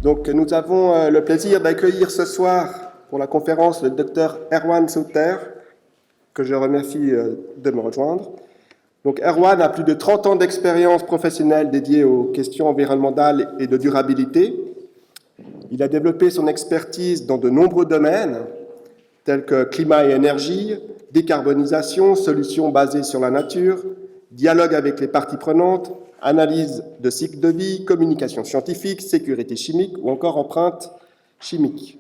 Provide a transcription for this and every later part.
Donc, nous avons le plaisir d'accueillir ce soir pour la conférence le Dr Erwan Sauter, que je remercie de me rejoindre. Donc, Erwan a plus de 30 ans d'expérience professionnelle dédiée aux questions environnementales et de durabilité. Il a développé son expertise dans de nombreux domaines, tels que climat et énergie, décarbonisation, solutions basées sur la nature, dialogue avec les parties prenantes, analyse de cycle de vie, communication scientifique, sécurité chimique ou encore empreinte chimique.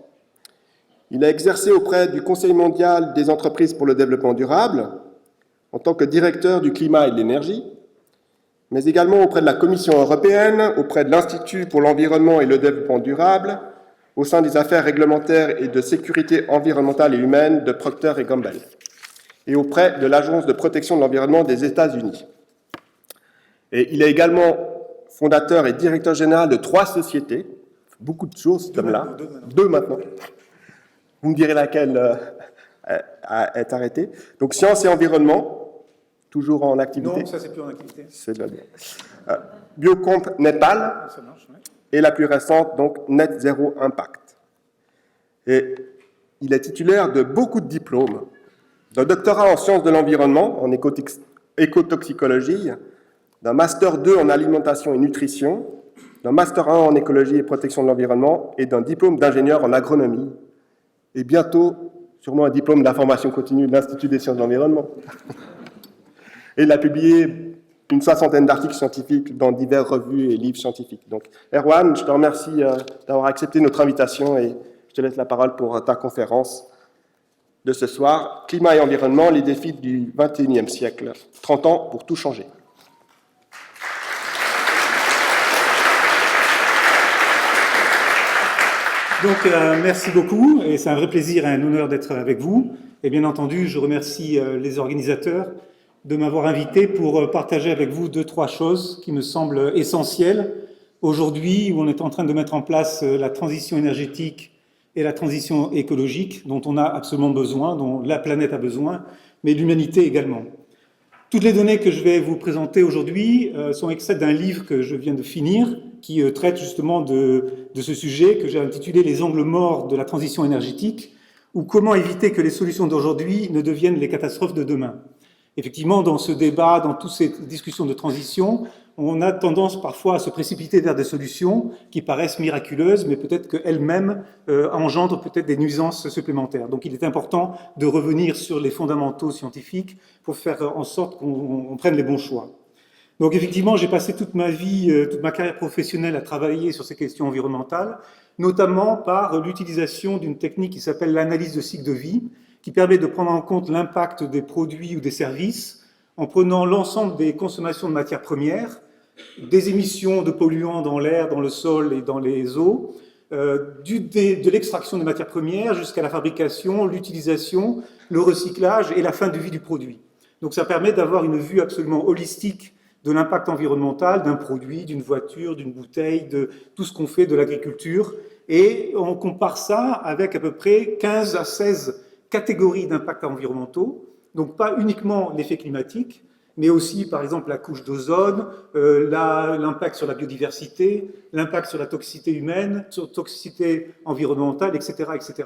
Il a exercé auprès du Conseil mondial des entreprises pour le développement durable en tant que directeur du climat et de l'énergie, mais également auprès de la Commission européenne, auprès de l'Institut pour l'environnement et le développement durable, au sein des affaires réglementaires et de sécurité environnementale et humaine de Procter & Gamble, et auprès de l'Agence de protection de l'environnement des États-Unis. Et il est également fondateur et directeur général de 3 sociétés, beaucoup de choses comme là, 2 maintenant. Vous me direz laquelle est arrêtée. Donc Sciences et Environnement, toujours en activité. Non, ça c'est plus en activité. C'est de la bien. Biocomp Nepal, Ça marche, ouais. et la plus récente, donc Net Zero Impact. Et il est titulaire de beaucoup de diplômes, d'un doctorat en sciences de l'environnement, en écotoxicologie, d'un Master 2 en alimentation et nutrition, d'un Master 1 en écologie et protection de l'environnement et d'un diplôme d'ingénieur en agronomie. Et bientôt, sûrement un diplôme d'information continue de l'Institut des sciences de l'environnement. Et il a publié une 60aine d'articles scientifiques dans diverses revues et livres scientifiques. Donc, Erwan, je te remercie d'avoir accepté notre invitation et je te laisse la parole pour ta conférence de ce soir. Climat et environnement, les défis du XXIe siècle. 30 ans pour tout changer. Donc, merci beaucoup, et c'est un vrai plaisir et un honneur d'être avec vous. Et bien entendu, je remercie les organisateurs de m'avoir invité pour partager avec vous 2-3 choses qui me semblent essentielles aujourd'hui, où on est en train de mettre en place la transition énergétique et la transition écologique dont on a absolument besoin, dont la planète a besoin, mais l'humanité également. Toutes les données que je vais vous présenter aujourd'hui sont extraites d'un livre que je viens de finir, qui traite justement de ce sujet que j'ai intitulé « Les angles morts de la transition énergétique » ou « Comment éviter que les solutions d'aujourd'hui ne deviennent les catastrophes de demain ». Effectivement, dans ce débat, dans toutes ces discussions de transition, on a tendance parfois à se précipiter vers des solutions qui paraissent miraculeuses, mais peut-être qu'elles-mêmes engendrent peut-être des nuisances supplémentaires. Donc il est important de revenir sur les fondamentaux scientifiques pour faire en sorte qu'on prenne les bons choix. Donc effectivement, j'ai passé toute ma vie, toute ma carrière professionnelle à travailler sur ces questions environnementales, notamment par l'utilisation d'une technique qui s'appelle l'analyse de cycle de vie, qui permet de prendre en compte l'impact des produits ou des services en prenant l'ensemble des consommations de matières premières, des émissions de polluants dans l'air, dans le sol et dans les eaux, de l'extraction des matières premières jusqu'à la fabrication, l'utilisation, le recyclage et la fin de vie du produit. Donc ça permet d'avoir une vue absolument holistique de l'impact environnemental d'un produit, d'une voiture, d'une bouteille, de tout ce qu'on fait de l'agriculture. Et on compare ça avec à peu près 15 à 16 catégories d'impacts environnementaux, donc pas uniquement l'effet climatique, mais aussi, par exemple, la couche d'ozone, l'impact sur la biodiversité, l'impact sur la toxicité humaine, sur la toxicité environnementale, etc., etc.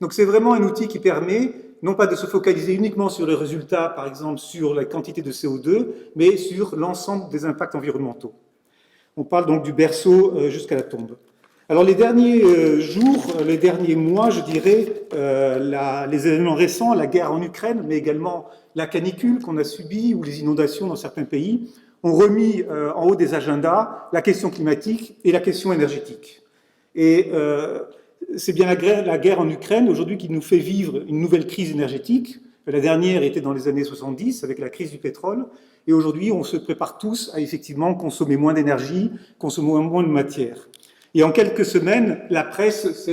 Donc c'est vraiment un outil qui permet, non pas de se focaliser uniquement sur les résultats, par exemple, sur la quantité de CO2, mais sur l'ensemble des impacts environnementaux. On parle donc du berceau jusqu'à la tombe. Alors les derniers jours, les derniers mois, je dirais, les événements récents, la guerre en Ukraine, mais également la canicule qu'on a subie ou les inondations dans certains pays, ont remis en haut des agendas la question climatique et la question énergétique. Et c'est bien la guerre en Ukraine aujourd'hui qui nous fait vivre une nouvelle crise énergétique. La dernière était dans les années 70 avec la crise du pétrole. Et aujourd'hui, on se prépare tous à effectivement consommer moins d'énergie, consommer moins de matière. Et en quelques semaines, la presse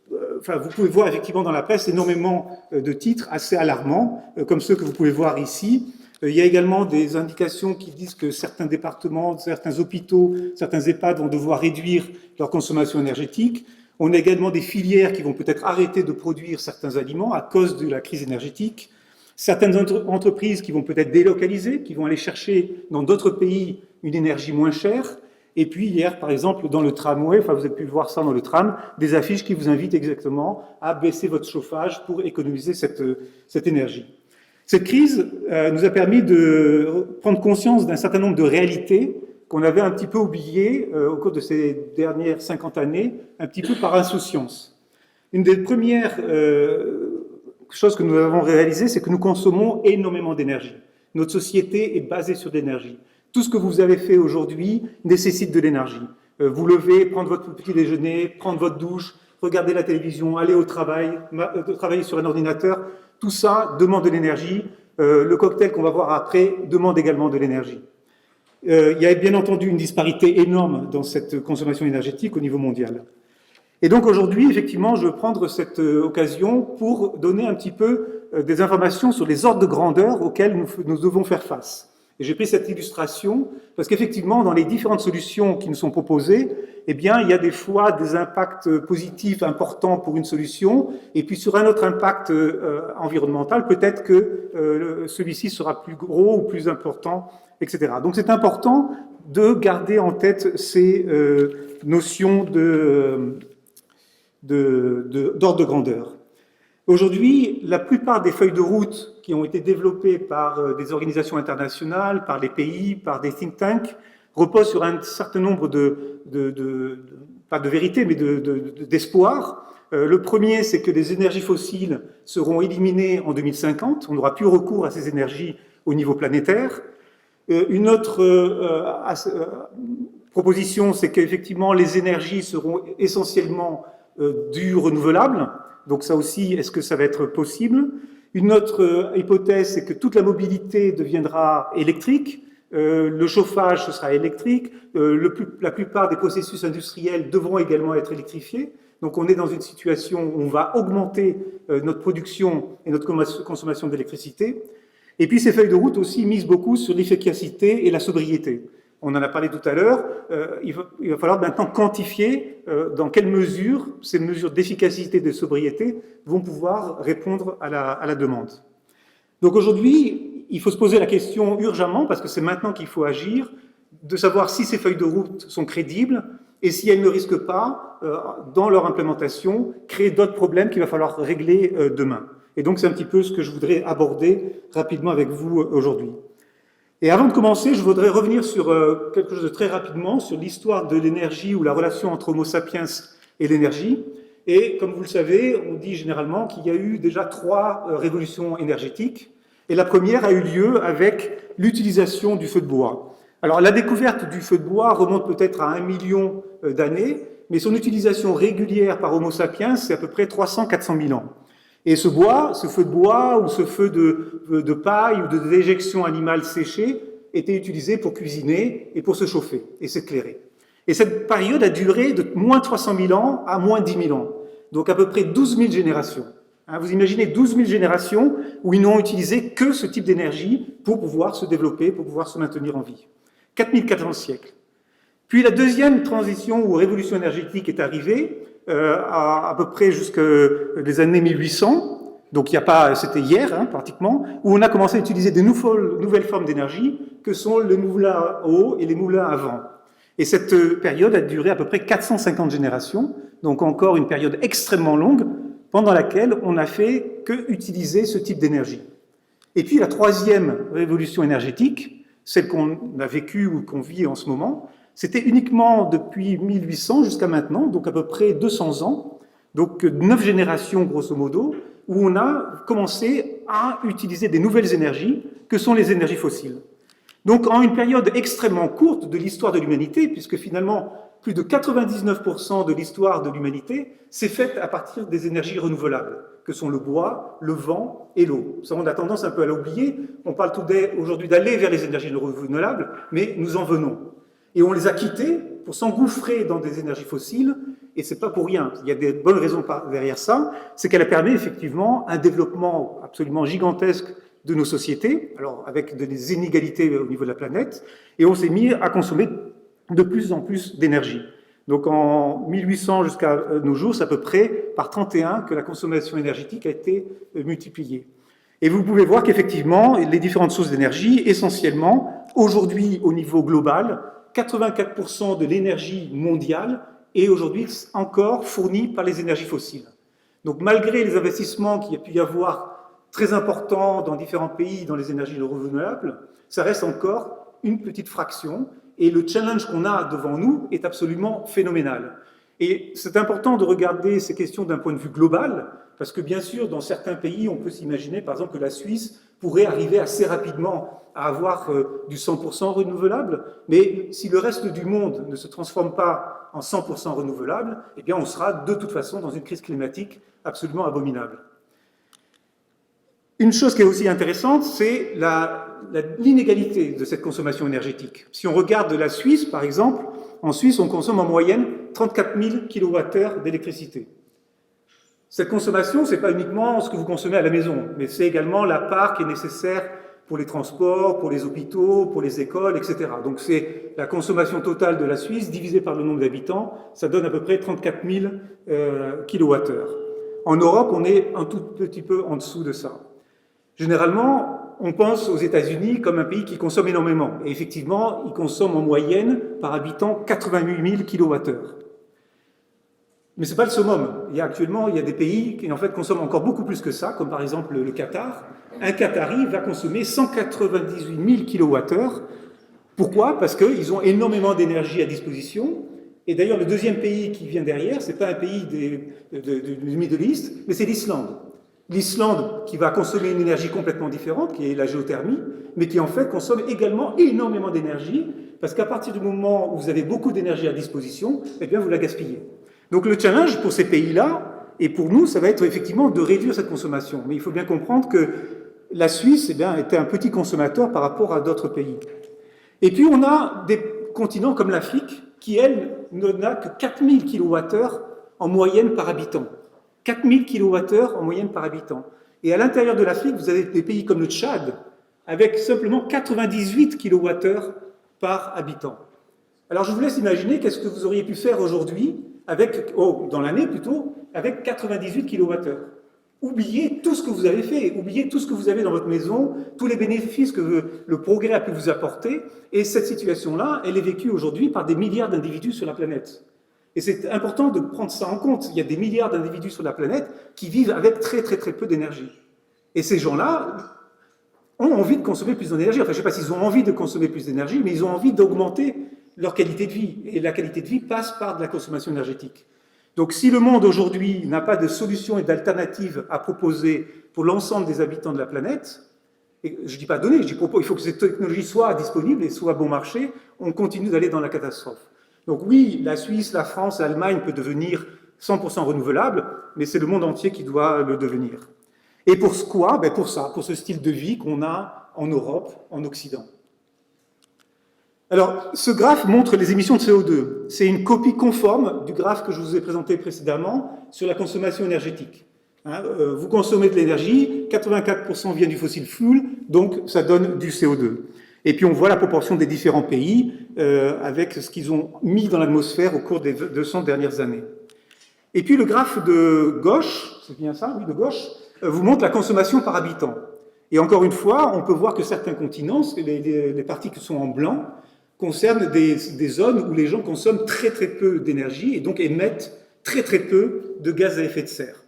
vous pouvez voir effectivement dans la presse énormément de titres assez alarmants, comme ceux que vous pouvez voir ici. Il y a également des indications qui disent que certains départements, certains hôpitaux, certains EHPAD vont devoir réduire leur consommation énergétique. On a également des filières qui vont peut-être arrêter de produire certains aliments à cause de la crise énergétique. Certaines entreprises qui vont peut-être délocaliser, qui vont aller chercher dans d'autres pays une énergie moins chère. Et puis hier, par exemple, dans le tramway, enfin vous avez pu voir ça dans le tram, des affiches qui vous invitent exactement à baisser votre chauffage pour économiser cette énergie. Cette crise nous a permis de prendre conscience d'un certain nombre de réalités qu'on avait un petit peu oubliées au cours de ces dernières 50 années, un petit peu par insouciance. Une des premières choses que nous avons réalisées, c'est que nous consommons énormément d'énergie. Notre société est basée sur l'énergie. Tout ce que vous avez fait aujourd'hui nécessite de l'énergie. Vous levez, prendre votre petit déjeuner, prendre votre douche, regarder la télévision, aller au travail, travailler sur un ordinateur, tout ça demande de l'énergie. Le cocktail qu'on va voir après demande également de l'énergie. Il y a bien entendu une disparité énorme dans cette consommation énergétique au niveau mondial. Et donc aujourd'hui, effectivement, je veux prendre cette occasion pour donner un petit peu des informations sur les ordres de grandeur auxquels nous devons faire face. Et j'ai pris cette illustration parce qu'effectivement, dans les différentes solutions qui nous sont proposées, eh bien, il y a des fois des impacts positifs importants pour une solution, et puis sur un autre impact environnemental, peut-être que celui-ci sera plus gros ou plus important, etc. Donc c'est important de garder en tête ces notions d'ordre de grandeur. Aujourd'hui, la plupart des feuilles de route qui ont été développées par des organisations internationales, par les pays, par des think tanks, reposent sur un certain nombre pas de vérités, mais d'espoirs. Le premier, c'est que les énergies fossiles seront éliminées en 2050. On n'aura plus recours à ces énergies au niveau planétaire. Une autre proposition, c'est qu'effectivement, les énergies seront essentiellement du renouvelable. Donc ça aussi, est-ce que ça va être possible? Une autre hypothèse, c'est que toute la mobilité deviendra électrique, le chauffage, ce sera électrique, la plupart des processus industriels devront également être électrifiés. Donc on est dans une situation où on va augmenter notre production et notre consommation d'électricité. Et puis ces feuilles de route aussi misent beaucoup sur l'efficacité et la sobriété. On en a parlé tout à l'heure, il va falloir maintenant quantifier dans quelle mesure ces mesures d'efficacité et de sobriété vont pouvoir répondre à la demande. Donc aujourd'hui, il faut se poser la question urgemment, parce que c'est maintenant qu'il faut agir, de savoir si ces feuilles de route sont crédibles et si elles ne risquent pas, dans leur implémentation, créer d'autres problèmes qu'il va falloir régler demain. Et donc c'est un petit peu ce que je voudrais aborder rapidement avec vous aujourd'hui. Et avant de commencer, je voudrais revenir sur quelque chose de très rapidement, sur l'histoire de l'énergie ou la relation entre Homo sapiens et l'énergie. Et comme vous le savez, on dit généralement qu'il y a eu déjà 3 révolutions énergétiques. Et la première a eu lieu avec l'utilisation du feu de bois. Alors la découverte du feu de bois remonte peut-être à 1 million d'années, mais son utilisation régulière par Homo sapiens, c'est à peu près 300-400 000 ans. Et ce feu de bois ou ce feu de paille ou de déjection animale séchée était utilisé pour cuisiner et pour se chauffer et s'éclairer. Et cette période a duré de moins 300 000 ans à moins 10 000 ans, donc à peu près 12 000 générations. Vous imaginez 12 000 générations où ils n'ont utilisé que ce type d'énergie pour pouvoir se développer, pour pouvoir se maintenir en vie. 4400 siècles. Puis la deuxième transition ou révolution énergétique est arrivée, à peu près jusqu'aux années 1800, donc il n'y a pas, c'était hier pratiquement, où on a commencé à utiliser de nouvelles formes d'énergie que sont les moulins à eau et les moulins à vent. Et cette période a duré à peu près 450 générations, donc encore une période extrêmement longue, pendant laquelle on n'a fait que utiliser ce type d'énergie. Et puis la troisième révolution énergétique, celle qu'on a vécue ou qu'on vit en ce moment, c'était uniquement depuis 1800 jusqu'à maintenant, donc à peu près 200 ans, donc 9 générations grosso modo, où on a commencé à utiliser des nouvelles énergies que sont les énergies fossiles. Donc en une période extrêmement courte de l'histoire de l'humanité, puisque finalement plus de 99% de l'histoire de l'humanité s'est faite à partir des énergies renouvelables, que sont le bois, le vent et l'eau. Ça, on a tendance un peu à l'oublier, on parle aujourd'hui d'aller vers les énergies renouvelables, mais nous en venons. Et on les a quittées pour s'engouffrer dans des énergies fossiles, et c'est pas pour rien. Il y a des bonnes raisons derrière ça, c'est qu'elle a permis effectivement un développement absolument gigantesque de nos sociétés, alors avec des inégalités au niveau de la planète, et on s'est mis à consommer de plus en plus d'énergie. Donc en 1800 jusqu'à nos jours, c'est à peu près par 31 que la consommation énergétique a été multipliée. Et vous pouvez voir qu'effectivement, les différentes sources d'énergie, essentiellement, aujourd'hui au niveau global, 84% de l'énergie mondiale est aujourd'hui encore fournie par les énergies fossiles. Donc malgré les investissements qu'il y a pu y avoir très importants dans différents pays dans les énergies renouvelables, ça reste encore une petite fraction et le challenge qu'on a devant nous est absolument phénoménal. Et c'est important de regarder ces questions d'un point de vue global, parce que bien sûr, dans certains pays, on peut s'imaginer par exemple que la Suisse pourrait arriver assez rapidement à avoir du 100% renouvelable, mais si le reste du monde ne se transforme pas en 100% renouvelable, eh bien on sera de toute façon dans une crise climatique absolument abominable. Une chose qui est aussi intéressante, c'est l'inégalité de cette consommation énergétique. Si on regarde la Suisse, par exemple, en Suisse, on consomme en moyenne 34 000 kWh d'électricité. Cette consommation, ce n'est pas uniquement ce que vous consommez à la maison, mais c'est également la part qui est nécessaire pour les transports, pour les hôpitaux, pour les écoles, etc. Donc c'est la consommation totale de la Suisse divisée par le nombre d'habitants, ça donne à peu près 34 000 kWh. En Europe, on est un tout petit peu en dessous de ça. Généralement, on pense aux États-Unis comme un pays qui consomme énormément. Et effectivement, ils consomment en moyenne par habitant 88 000 kWh. Mais ce n'est pas le summum. Actuellement, il y a des pays qui en fait consomment encore beaucoup plus que ça, comme par exemple le Qatar. Un Qatari va consommer 198 000 kWh. Pourquoi? Parce qu'ils ont énormément d'énergie à disposition. Et d'ailleurs, le deuxième pays qui vient derrière, ce n'est pas un pays du Middle East, mais c'est l'Islande. L'Islande qui va consommer une énergie complètement différente, qui est la géothermie, mais qui en fait consomme également énormément d'énergie, parce qu'à partir du moment où vous avez beaucoup d'énergie à disposition, eh bien vous la gaspillez. Donc le challenge pour ces pays-là, et pour nous, ça va être effectivement de réduire cette consommation. Mais il faut bien comprendre que la Suisse était un petit consommateur par rapport à d'autres pays. Et puis on a des continents comme l'Afrique, qui elle n'a que 4000 kWh en moyenne par habitant. 4000 kWh en moyenne par habitant. Et à l'intérieur de l'Afrique, vous avez des pays comme le Tchad, avec simplement 98 kWh par habitant. Alors je vous laisse imaginer qu'est-ce que vous auriez pu faire aujourd'hui, dans l'année plutôt, avec 98 kWh. Oubliez tout ce que vous avez fait, oubliez tout ce que vous avez dans votre maison, tous les bénéfices que le progrès a pu vous apporter, et cette situation-là, elle est vécue aujourd'hui par des milliards d'individus sur la planète. Et c'est important de prendre ça en compte. Il y a des milliards d'individus sur la planète qui vivent avec très très très peu d'énergie. Et ces gens-là ont envie de consommer plus d'énergie. Enfin, je ne sais pas s'ils ont envie de consommer plus d'énergie, mais ils ont envie d'augmenter leur qualité de vie. Et la qualité de vie passe par de la consommation énergétique. Donc si le monde aujourd'hui n'a pas de solution et d'alternative à proposer pour l'ensemble des habitants de la planète, et je ne dis pas donner, je dis il faut que cette technologie soit disponible et soit bon marché, on continue d'aller dans la catastrophe. Donc oui, la Suisse, la France, l'Allemagne peut devenir 100% renouvelable, mais c'est le monde entier qui doit le devenir. Et pour quoi? Pour ça, pour ce style de vie qu'on a en Europe, en Occident. Alors, ce graphe montre les émissions de CO2. C'est une copie conforme du graphe que je vous ai présenté précédemment sur la consommation énergétique. Vous consommez de l'énergie, 84% vient du fossil fuel, donc ça donne du CO2. Et puis on voit la proportion des différents pays avec ce qu'ils ont mis dans l'atmosphère au cours des 200 dernières années. Et puis le graphe de gauche, c'est bien ça, oui, de gauche, vous montre la consommation par habitant. Et encore une fois, on peut voir que certains continents, les parties qui sont en blanc, concernent des zones où les gens consomment très très peu d'énergie et donc émettent très très peu de gaz à effet de serre.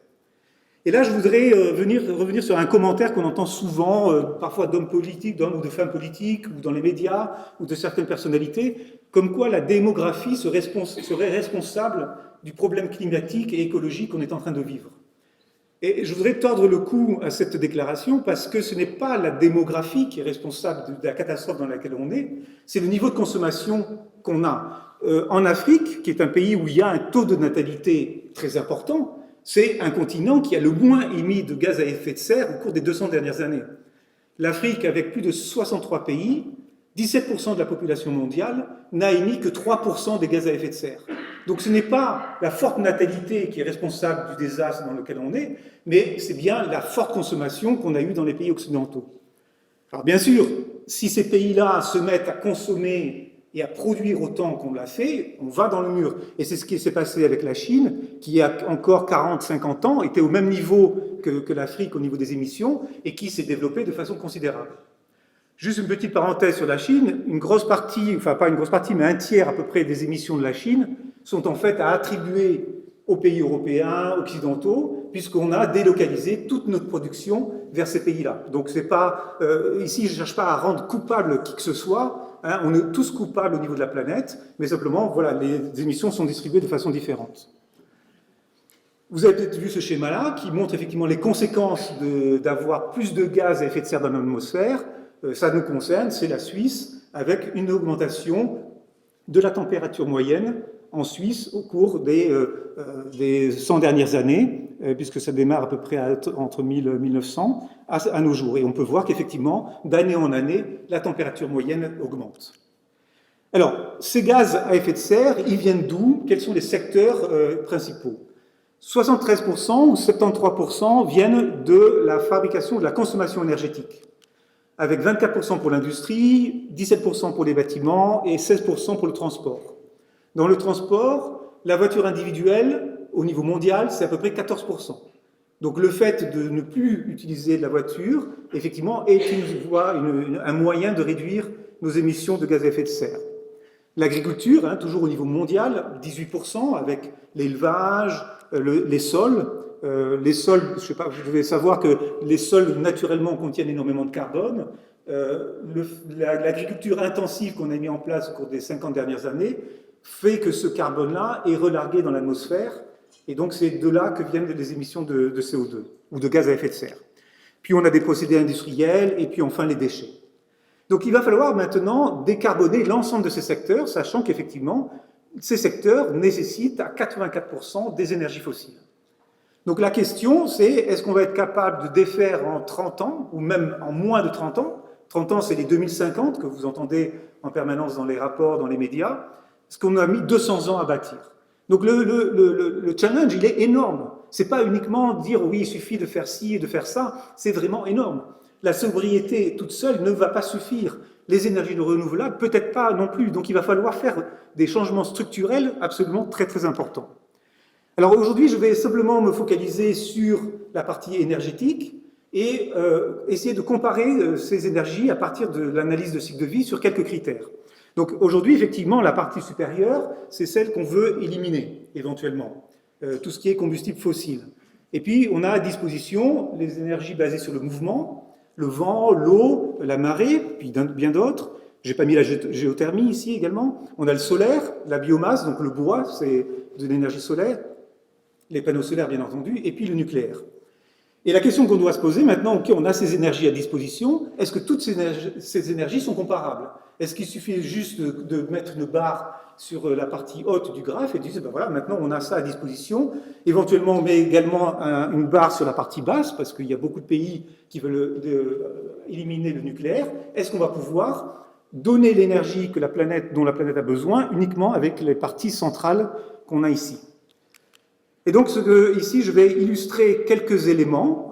Et là, je voudrais revenir sur un commentaire qu'on entend souvent, parfois d'hommes politiques, d'hommes ou de femmes politiques, ou dans les médias, ou de certaines personnalités, comme quoi la démographie serait responsable du problème climatique et écologique qu'on est en train de vivre. Et je voudrais tordre le cou à cette déclaration parce que ce n'est pas la démographie qui est responsable de la catastrophe dans laquelle on est, c'est le niveau de consommation qu'on a. En Afrique, qui est un pays où il y a un taux de natalité très important, c'est un continent qui a le moins émis de gaz à effet de serre au cours des 200 dernières années. L'Afrique, avec plus de 63 pays, 17% de la population mondiale n'a émis que 3% des gaz à effet de serre. Donc ce n'est pas la forte natalité qui est responsable du désastre dans lequel on est, mais c'est bien la forte consommation qu'on a eue dans les pays occidentaux. Alors bien sûr, si ces pays-là se mettent à consommer et à produire autant qu'on l'a fait, on va dans le mur. Et c'est ce qui s'est passé avec la Chine, qui il y a encore 40-50 ans était au même niveau que l'Afrique au niveau des émissions, et qui s'est développée de façon considérable. Juste une petite parenthèse sur la Chine, une grosse partie, enfin pas une grosse partie, mais un tiers à peu près des émissions de la Chine sont en fait à attribuer aux pays européens, occidentaux, puisqu'on a délocalisé toute notre production vers ces pays-là. Donc c'est pas, ici je ne cherche pas à rendre coupable qui que ce soit, hein, on est tous coupables au niveau de la planète, mais simplement, voilà, les émissions sont distribuées de façon différente. Vous avez peut-être vu ce schéma-là qui montre effectivement les conséquences d'avoir plus de gaz à effet de serre dans l'atmosphère. Ça nous concerne, c'est la Suisse, avec une augmentation de la température moyenne en Suisse au cours des 100 dernières années, puisque ça démarre à peu près entre 1000 et 1900 à nos jours. Et on peut voir qu'effectivement, d'année en année, la température moyenne augmente. Alors, ces gaz à effet de serre, ils viennent d'où? Quels sont les secteurs principaux? 73% ou 73% viennent de la fabrication, de la consommation énergétique, avec 24% pour l'industrie, 17% pour les bâtiments et 16% pour le transport. Dans le transport, la voiture individuelle, au niveau mondial, c'est à peu près 14%. Donc le fait de ne plus utiliser de la voiture, effectivement, est un moyen de réduire nos émissions de gaz à effet de serre. L'agriculture, hein, toujours au niveau mondial, 18%, avec l'élevage, les sols. Les sols, je sais pas, vous devez savoir que les sols naturellement contiennent énormément de carbone. L'agriculture intensive qu'on a mis en place au cours des 50 dernières années fait que ce carbone-là est relargué dans l'atmosphère, et donc c'est de là que viennent les émissions de CO2 ou de gaz à effet de serre. Puis on a des procédés industriels, et puis enfin les déchets. Donc il va falloir maintenant décarboner l'ensemble de ces secteurs, sachant qu'effectivement, ces secteurs nécessitent à 84% des énergies fossiles. Donc la question, c'est est-ce qu'on va être capable de défaire en 30 ans, ou même en moins de 30 ans? 30 ans, c'est les 2050 que vous entendez en permanence dans les rapports, dans les médias, ce qu'on a mis 200 ans à bâtir. Donc le challenge, il est énorme. C'est pas uniquement dire oui, il suffit de faire ci et de faire ça, c'est vraiment énorme. La sobriété toute seule ne va pas suffire. Les énergies renouvelables, peut-être pas non plus. Donc il va falloir faire des changements structurels absolument très très importants. Alors aujourd'hui, je vais simplement me focaliser sur la partie énergétique et essayer de comparer ces énergies à partir de l'analyse de cycle de vie sur quelques critères. Donc aujourd'hui, effectivement, la partie supérieure, c'est celle qu'on veut éliminer éventuellement, tout ce qui est combustible fossile. Et puis, on a à disposition les énergies basées sur le mouvement, le vent, l'eau, la marée, puis bien d'autres. J'ai pas mis la géothermie ici également. On a le solaire, la biomasse, donc le bois, c'est de l'énergie solaire, les panneaux solaires bien entendu, et puis le nucléaire. Et la question qu'on doit se poser maintenant, ok, on a ces énergies à disposition, est-ce que toutes ces énergies sont comparables? Est-ce qu'il suffit juste de mettre une barre sur la partie haute du graphe et de dire, ben voilà, maintenant on a ça à disposition. Éventuellement, on met également une barre sur la partie basse, parce qu'il y a beaucoup de pays qui veulent éliminer le nucléaire. Est-ce qu'on va pouvoir donner l'énergie dont la planète a besoin uniquement avec les parties centrales qu'on a ici? Et donc ici, je vais illustrer quelques éléments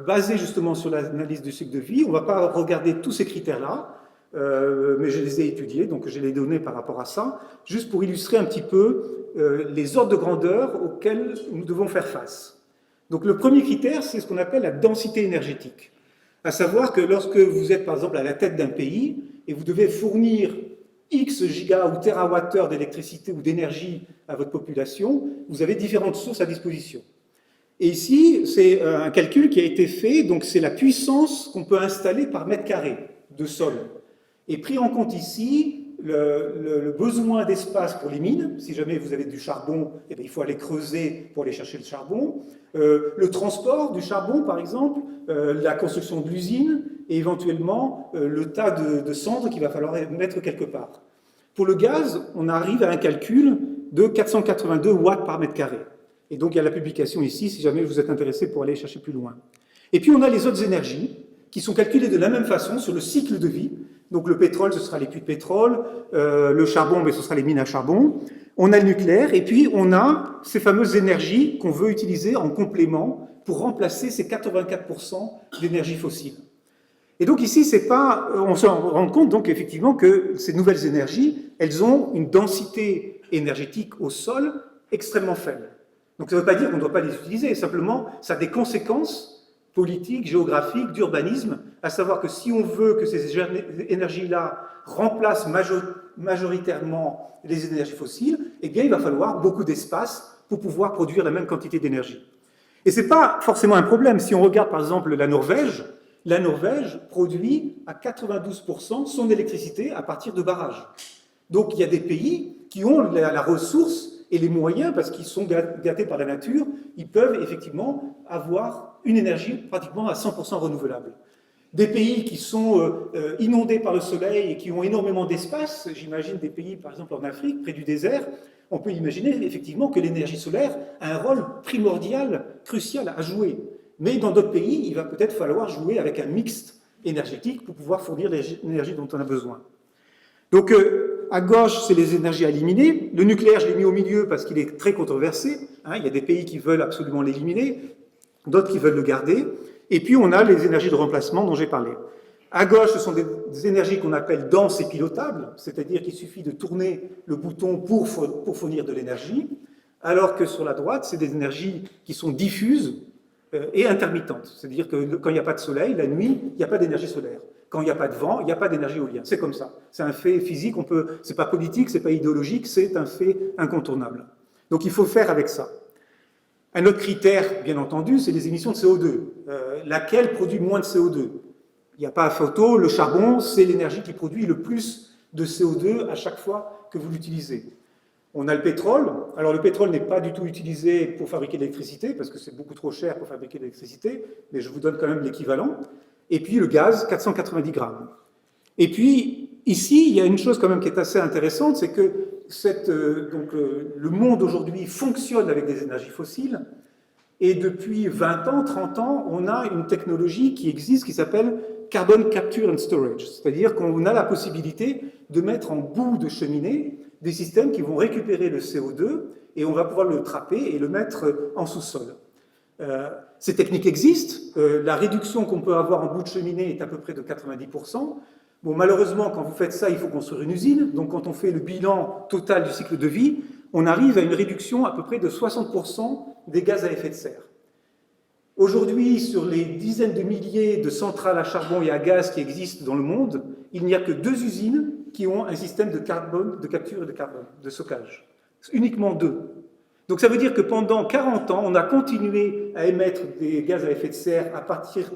basés justement sur l'analyse du cycle de vie. On ne va pas regarder tous ces critères-là, mais je les ai étudiés, donc j'ai les données par rapport à ça, juste pour illustrer un petit peu les ordres de grandeur auxquels nous devons faire face. Donc le premier critère, c'est ce qu'on appelle la densité énergétique. À savoir que lorsque vous êtes par exemple à la tête d'un pays et vous devez fournir X giga ou térawattheures d'électricité ou d'énergie à votre population, vous avez différentes sources à disposition. Et ici, c'est un calcul qui a été fait, donc c'est la puissance qu'on peut installer par mètre carré de sol. Et pris en compte ici, le besoin d'espace pour les mines, si jamais vous avez du charbon, eh bien, il faut aller creuser pour aller chercher le charbon, le transport du charbon par exemple, la construction de l'usine, et éventuellement le tas de cendres qu'il va falloir mettre quelque part. Pour le gaz, on arrive à un calcul de 482 watts par mètre carré. Et donc il y a la publication ici, si jamais vous êtes intéressé pour aller chercher plus loin. Et puis on a les autres énergies, qui sont calculées de la même façon sur le cycle de vie. Donc le pétrole, ce sera les puits de pétrole, le charbon, mais ce sera les mines à charbon. On a le nucléaire, et puis on a ces fameuses énergies qu'on veut utiliser en complément pour remplacer ces 84% d'énergie fossile. Et donc ici, on se rend compte donc effectivement que ces nouvelles énergies, elles ont une densité énergétique au sol extrêmement faible. Donc ça ne veut pas dire qu'on ne doit pas les utiliser, simplement ça a des conséquences politique, géographique, d'urbanisme, à savoir que si on veut que ces énergies-là remplacent majoritairement les énergies fossiles, eh bien il va falloir beaucoup d'espace pour pouvoir produire la même quantité d'énergie. Et ce n'est pas forcément un problème. Si on regarde par exemple la Norvège produit à 92% son électricité à partir de barrages. Donc il y a des pays qui ont la ressource et les moyens, parce qu'ils sont gâtés par la nature, ils peuvent effectivement avoir une énergie pratiquement à 100% renouvelable. Des pays qui sont inondés par le soleil et qui ont énormément d'espace, j'imagine des pays par exemple en Afrique, près du désert, on peut imaginer effectivement que l'énergie solaire a un rôle primordial, crucial à jouer. Mais dans d'autres pays, il va peut-être falloir jouer avec un mixte énergétique pour pouvoir fournir l'énergie dont on a besoin. Donc, à gauche, c'est les énergies à éliminer. Le nucléaire, je l'ai mis au milieu parce qu'il est très controversé. Il y a des pays qui veulent absolument l'éliminer, d'autres qui veulent le garder. Et puis, on a les énergies de remplacement dont j'ai parlé. À gauche, ce sont des énergies qu'on appelle denses et pilotables, c'est-à-dire qu'il suffit de tourner le bouton pour fournir de l'énergie, alors que sur la droite, c'est des énergies qui sont diffuses et intermittentes. C'est-à-dire que quand il n'y a pas de soleil, la nuit, il n'y a pas d'énergie solaire. Quand il n'y a pas de vent, il n'y a pas d'énergie éolienne. C'est comme ça. C'est un fait physique. C'est pas politique, c'est pas idéologique, c'est un fait incontournable. Donc il faut faire avec ça. Un autre critère, bien entendu, c'est les émissions de CO2. Laquelle produit moins de CO2 ? Il n'y a pas à photo. Le charbon, c'est l'énergie qui produit le plus de CO2 à chaque fois que vous l'utilisez. On a le pétrole. Alors le pétrole n'est pas du tout utilisé pour fabriquer de l'électricité, parce que c'est beaucoup trop cher pour fabriquer de l'électricité, mais je vous donne quand même l'équivalent. Et puis le gaz, 490 grammes. Et puis, ici, il y a une chose quand même qui est assez intéressante, c'est que le monde aujourd'hui fonctionne avec des énergies fossiles, et depuis 20 ans, 30 ans, on a une technologie qui existe qui s'appelle Carbon Capture and Storage, c'est-à-dire qu'on a la possibilité de mettre en bout de cheminée des systèmes qui vont récupérer le CO2, et on va pouvoir le trapper et le mettre en sous-sol. Ces techniques existent. La réduction qu'on peut avoir en bout de cheminée est à peu près de 90%. Bon, malheureusement, quand vous faites ça, il faut construire une usine. Donc, quand on fait le bilan total du cycle de vie, on arrive à une réduction à peu près de 60% des gaz à effet de serre. Aujourd'hui, sur les dizaines de milliers de centrales à charbon et à gaz qui existent dans le monde, il n'y a que 2 usines qui ont un système de capture et de carbone, de stockage. Uniquement 2. Donc ça veut dire que pendant 40 ans, on a continué à émettre des gaz à effet de serre à partir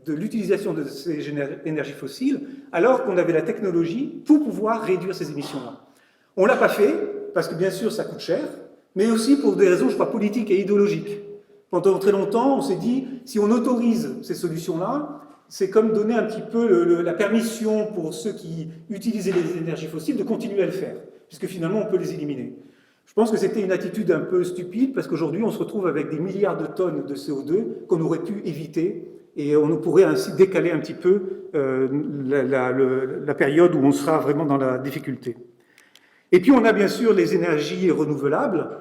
de l'utilisation de ces énergies fossiles, alors qu'on avait la technologie pour pouvoir réduire ces émissions-là. On ne l'a pas fait, parce que bien sûr ça coûte cher, mais aussi pour des raisons, je crois, politiques et idéologiques. Pendant très longtemps, on s'est dit, si on autorise ces solutions-là, c'est comme donner un petit peu la permission pour ceux qui utilisaient les énergies fossiles de continuer à le faire, puisque finalement on peut les éliminer. Je pense que c'était une attitude un peu stupide, parce qu'aujourd'hui on se retrouve avec des milliards de tonnes de CO2 qu'on aurait pu éviter, et on pourrait ainsi décaler un petit peu la période où on sera vraiment dans la difficulté. Et puis on a bien sûr les énergies renouvelables,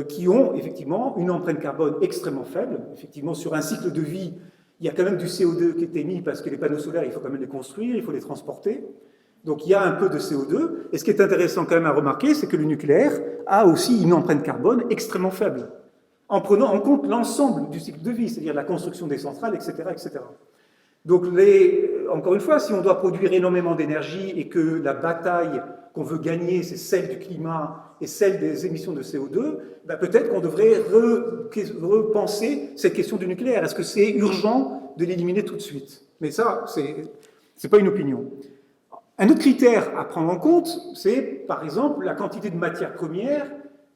qui ont effectivement une empreinte carbone extrêmement faible. Effectivement, sur un cycle de vie, il y a quand même du CO2 qui est émis, parce que les panneaux solaires, il faut quand même les construire, il faut les transporter. Donc il y a un peu de CO2. Et ce qui est intéressant quand même à remarquer, c'est que le nucléaire a aussi une empreinte carbone extrêmement faible, en prenant en compte l'ensemble du cycle de vie, c'est-à-dire la construction des centrales, etc. etc. Donc encore une fois, si on doit produire énormément d'énergie et que la bataille qu'on veut gagner, c'est celle du climat et celle des émissions de CO2, ben peut-être qu'on devrait repenser cette question du nucléaire. Est-ce que c'est urgent de l'éliminer tout de suite? Mais ça, c'est pas une opinion. Un autre critère à prendre en compte, c'est par exemple la quantité de matières premières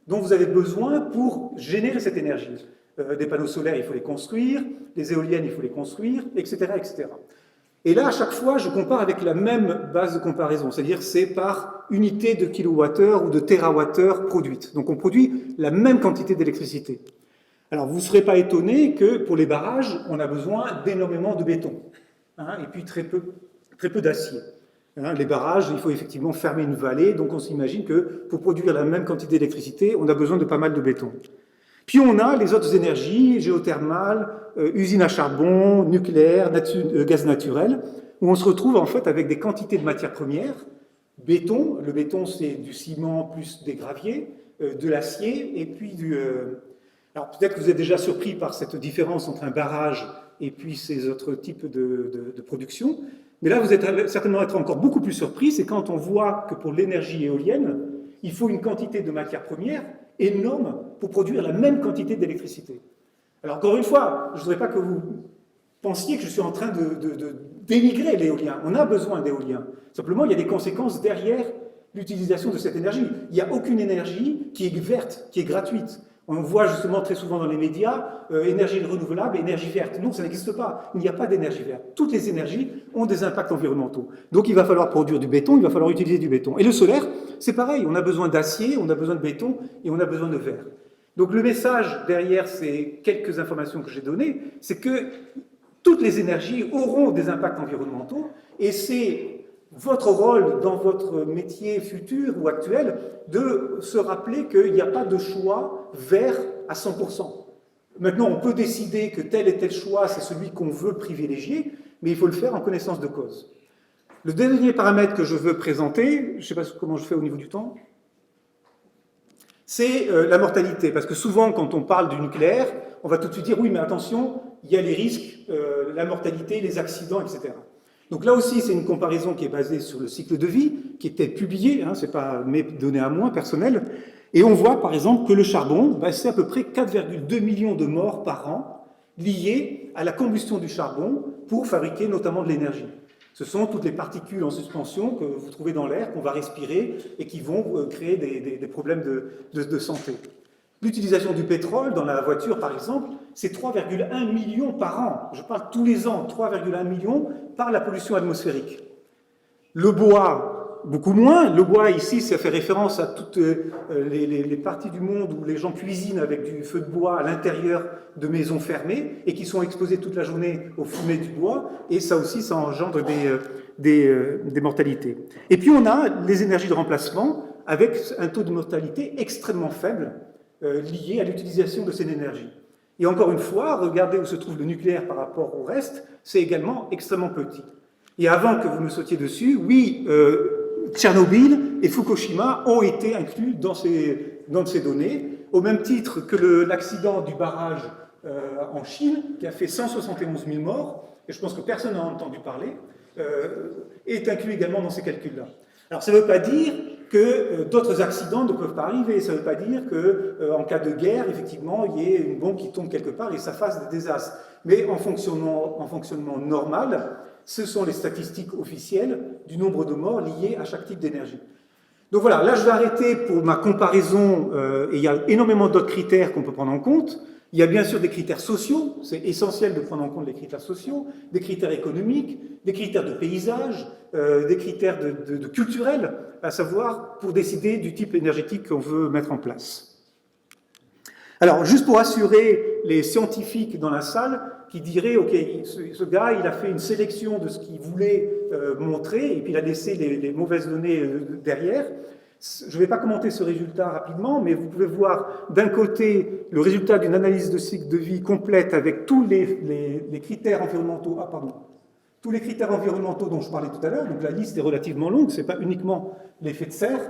dont vous avez besoin pour générer cette énergie. Des panneaux solaires, il faut les construire, des éoliennes, il faut les construire, etc., etc. Et là, à chaque fois, je compare avec la même base de comparaison, c'est-à-dire c'est par unité de kilowattheure ou de térawattheure produite. Donc on produit la même quantité d'électricité. Alors vous ne serez pas étonné que pour les barrages, on a besoin d'énormément de béton, et puis très peu d'acier. Les barrages, il faut effectivement fermer une vallée, donc on s'imagine que pour produire la même quantité d'électricité, on a besoin de pas mal de béton. Puis on a les autres énergies, géothermales, usines à charbon, nucléaire, gaz naturel, où on se retrouve en fait avec des quantités de matières premières. Béton, le béton c'est du ciment plus des graviers, de l'acier, et puis Alors peut-être que vous êtes déjà surpris par cette différence entre un barrage et puis ces autres types de production. Mais là, vous êtes certainement être encore beaucoup plus surpris, c'est quand on voit que pour l'énergie éolienne, il faut une quantité de matières premières énorme pour produire la même quantité d'électricité. Alors encore une fois, je ne voudrais pas que vous pensiez que je suis en train de dénigrer l'éolien. On a besoin d'éolien. Simplement, il y a des conséquences derrière l'utilisation de cette énergie. Il n'y a aucune énergie qui est verte, qui est gratuite. On voit justement très souvent dans les médias énergie renouvelable, énergie verte. Non, ça n'existe pas. Il n'y a pas d'énergie verte. Toutes les énergies ont des impacts environnementaux. Donc il va falloir produire du béton, il va falloir utiliser du béton. Et le solaire, c'est pareil. On a besoin d'acier, on a besoin de béton et on a besoin de verre. Donc le message derrière ces quelques informations que j'ai données, c'est que toutes les énergies auront des impacts environnementaux et c'est votre rôle dans votre métier futur ou actuel de se rappeler qu'il n'y a pas de choix vert à 100%. Maintenant, on peut décider que tel et tel choix, c'est celui qu'on veut privilégier, mais il faut le faire en connaissance de cause. Le dernier paramètre que je veux présenter, je ne sais pas comment je fais au niveau du temps, c'est la mortalité. Parce que souvent, quand on parle du nucléaire, on va tout de suite dire, oui, mais attention, il y a les risques, la mortalité, les accidents, etc. Donc là aussi, c'est une comparaison qui est basée sur le cycle de vie, qui était publié, hein, ce n'est pas mes données à moi, personnelles, et on voit par exemple que le charbon, c'est à peu près 4,2 millions de morts par an liées à la combustion du charbon pour fabriquer notamment de l'énergie. Ce sont toutes les particules en suspension que vous trouvez dans l'air, qu'on va respirer et qui vont créer des problèmes de santé. L'utilisation du pétrole dans la voiture, par exemple, c'est 3,1 millions par an. Je parle tous les ans, 3,1 millions par la pollution atmosphérique. Le bois, beaucoup moins. Le bois, ici, ça fait référence à toutes les parties du monde où les gens cuisinent avec du feu de bois à l'intérieur de maisons fermées et qui sont exposés toute la journée aux fumées du bois. Et ça aussi, ça engendre des mortalités. Et puis, on a les énergies de remplacement avec un taux de mortalité extrêmement faible lié à l'utilisation de cette énergie. Et encore une fois, regardez où se trouve le nucléaire par rapport au reste, c'est également extrêmement petit. Et avant que vous me sautiez dessus, oui, Tchernobyl et Fukushima ont été inclus dans ces données, au même titre que l'accident du barrage en Chine, qui a fait 171 000 morts, et je pense que personne n'a entendu parler, est inclus également dans ces calculs-là. Alors ça ne veut pas dire que d'autres accidents ne peuvent pas arriver, ça ne veut pas dire qu'en cas de guerre, effectivement, il y ait une bombe qui tombe quelque part et ça fasse des désastres. Mais en fonctionnement normal, ce sont les statistiques officielles du nombre de morts liés à chaque type d'énergie. Donc voilà, là je vais arrêter pour ma comparaison, et il y a énormément d'autres critères qu'on peut prendre en compte. Il y a bien sûr des critères sociaux, c'est essentiel de prendre en compte les critères sociaux, des critères économiques, des critères de paysage, des critères de culturels, à savoir pour décider du type énergétique qu'on veut mettre en place. Alors, juste pour assurer les scientifiques dans la salle qui diraient, ok, ce gars, il a fait une sélection de ce qu'il voulait montrer et puis il a laissé les mauvaises données derrière. Je ne vais pas commenter ce résultat rapidement, mais vous pouvez voir d'un côté le résultat d'une analyse de cycle de vie complète avec tous les critères environnementaux. Ah, pardon. Tous les critères environnementaux dont je parlais tout à l'heure, donc la liste est relativement longue, ce n'est pas uniquement l'effet de serre.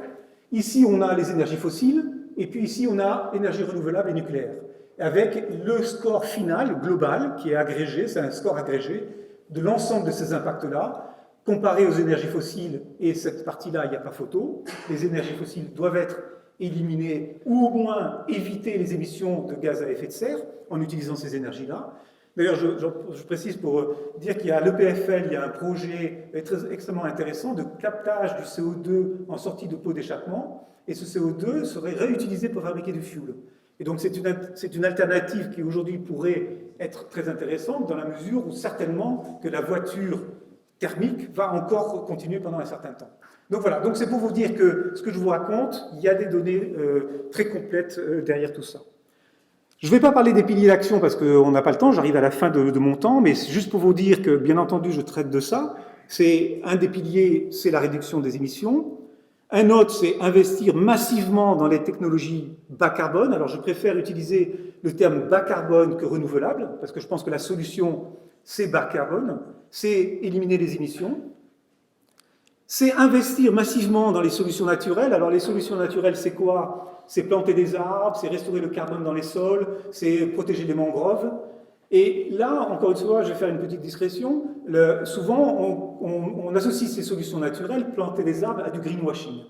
Ici, on a les énergies fossiles, et puis ici, on a énergie renouvelable et nucléaire, avec le score final, global, qui est agrégé, c'est un score agrégé de l'ensemble de ces impacts-là. Comparé aux énergies fossiles, et cette partie-là, il n'y a pas photo, les énergies fossiles doivent être éliminées ou au moins éviter les émissions de gaz à effet de serre en utilisant ces énergies-là. D'ailleurs, je précise pour dire qu'il y a à l'EPFL, il y a un projet extrêmement intéressant de captage du CO2 en sortie de pot d'échappement, et ce CO2 serait réutilisé pour fabriquer du fuel. Et donc c'est une alternative qui aujourd'hui pourrait être très intéressante dans la mesure où certainement que la voiture thermique va encore continuer pendant un certain temps. Donc voilà, donc c'est pour vous dire que ce que je vous raconte, il y a des données très complètes derrière tout ça. Je ne vais pas parler des piliers d'action parce qu'on n'a pas le temps, j'arrive à la fin de mon temps, mais c'est juste pour vous dire que, bien entendu, je traite de ça. C'est un des piliers, c'est la réduction des émissions. Un autre, c'est investir massivement dans les technologies bas carbone. Alors, je préfère utiliser le terme bas carbone que renouvelable, parce que je pense que la solution, c'est bas carbone, c'est éliminer les émissions. C'est investir massivement dans les solutions naturelles. Alors, les solutions naturelles, c'est quoi? C'est planter des arbres, c'est restaurer le carbone dans les sols, c'est protéger les mangroves. Et là, encore une fois, je vais faire une petite discrétion. Souvent, on associe ces solutions naturelles, planter des arbres, à du greenwashing.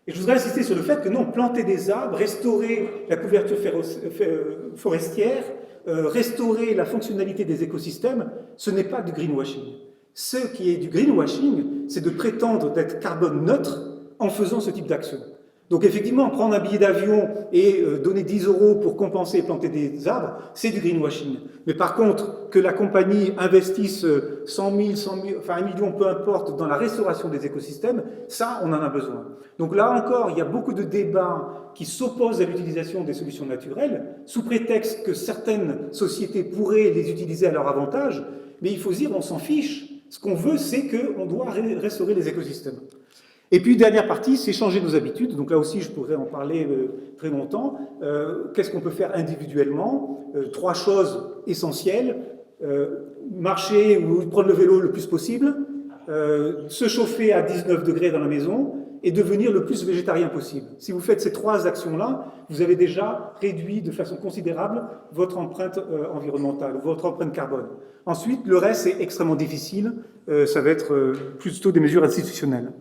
Et je voudrais insister sur le fait que non, planter des arbres, restaurer la couverture forestière, restaurer la fonctionnalité des écosystèmes, ce n'est pas du greenwashing. Ce qui est du greenwashing, c'est de prétendre d'être carbone neutre en faisant ce type d'action. Donc effectivement, prendre un billet d'avion et donner 10 € pour compenser et planter des arbres, c'est du greenwashing. Mais par contre, que la compagnie investisse 100 000, enfin 1 million, peu importe, dans la restauration des écosystèmes, ça, on en a besoin. Donc là encore, il y a beaucoup de débats qui s'opposent à l'utilisation des solutions naturelles, sous prétexte que certaines sociétés pourraient les utiliser à leur avantage, mais il faut dire, on s'en fiche. Ce qu'on veut, c'est qu'on doit restaurer les écosystèmes. Et puis, dernière partie, c'est changer nos habitudes. Donc là aussi, je pourrais en parler très longtemps. Qu'est-ce qu'on peut faire individuellement? 3 choses essentielles. Marcher ou prendre le vélo le plus possible, se chauffer à 19 degrés dans la maison et devenir le plus végétarien possible. Si vous faites ces 3 actions-là, vous avez déjà réduit de façon considérable votre empreinte environnementale, votre empreinte carbone. Ensuite, le reste, c'est extrêmement difficile. Ça va être plutôt des mesures institutionnelles.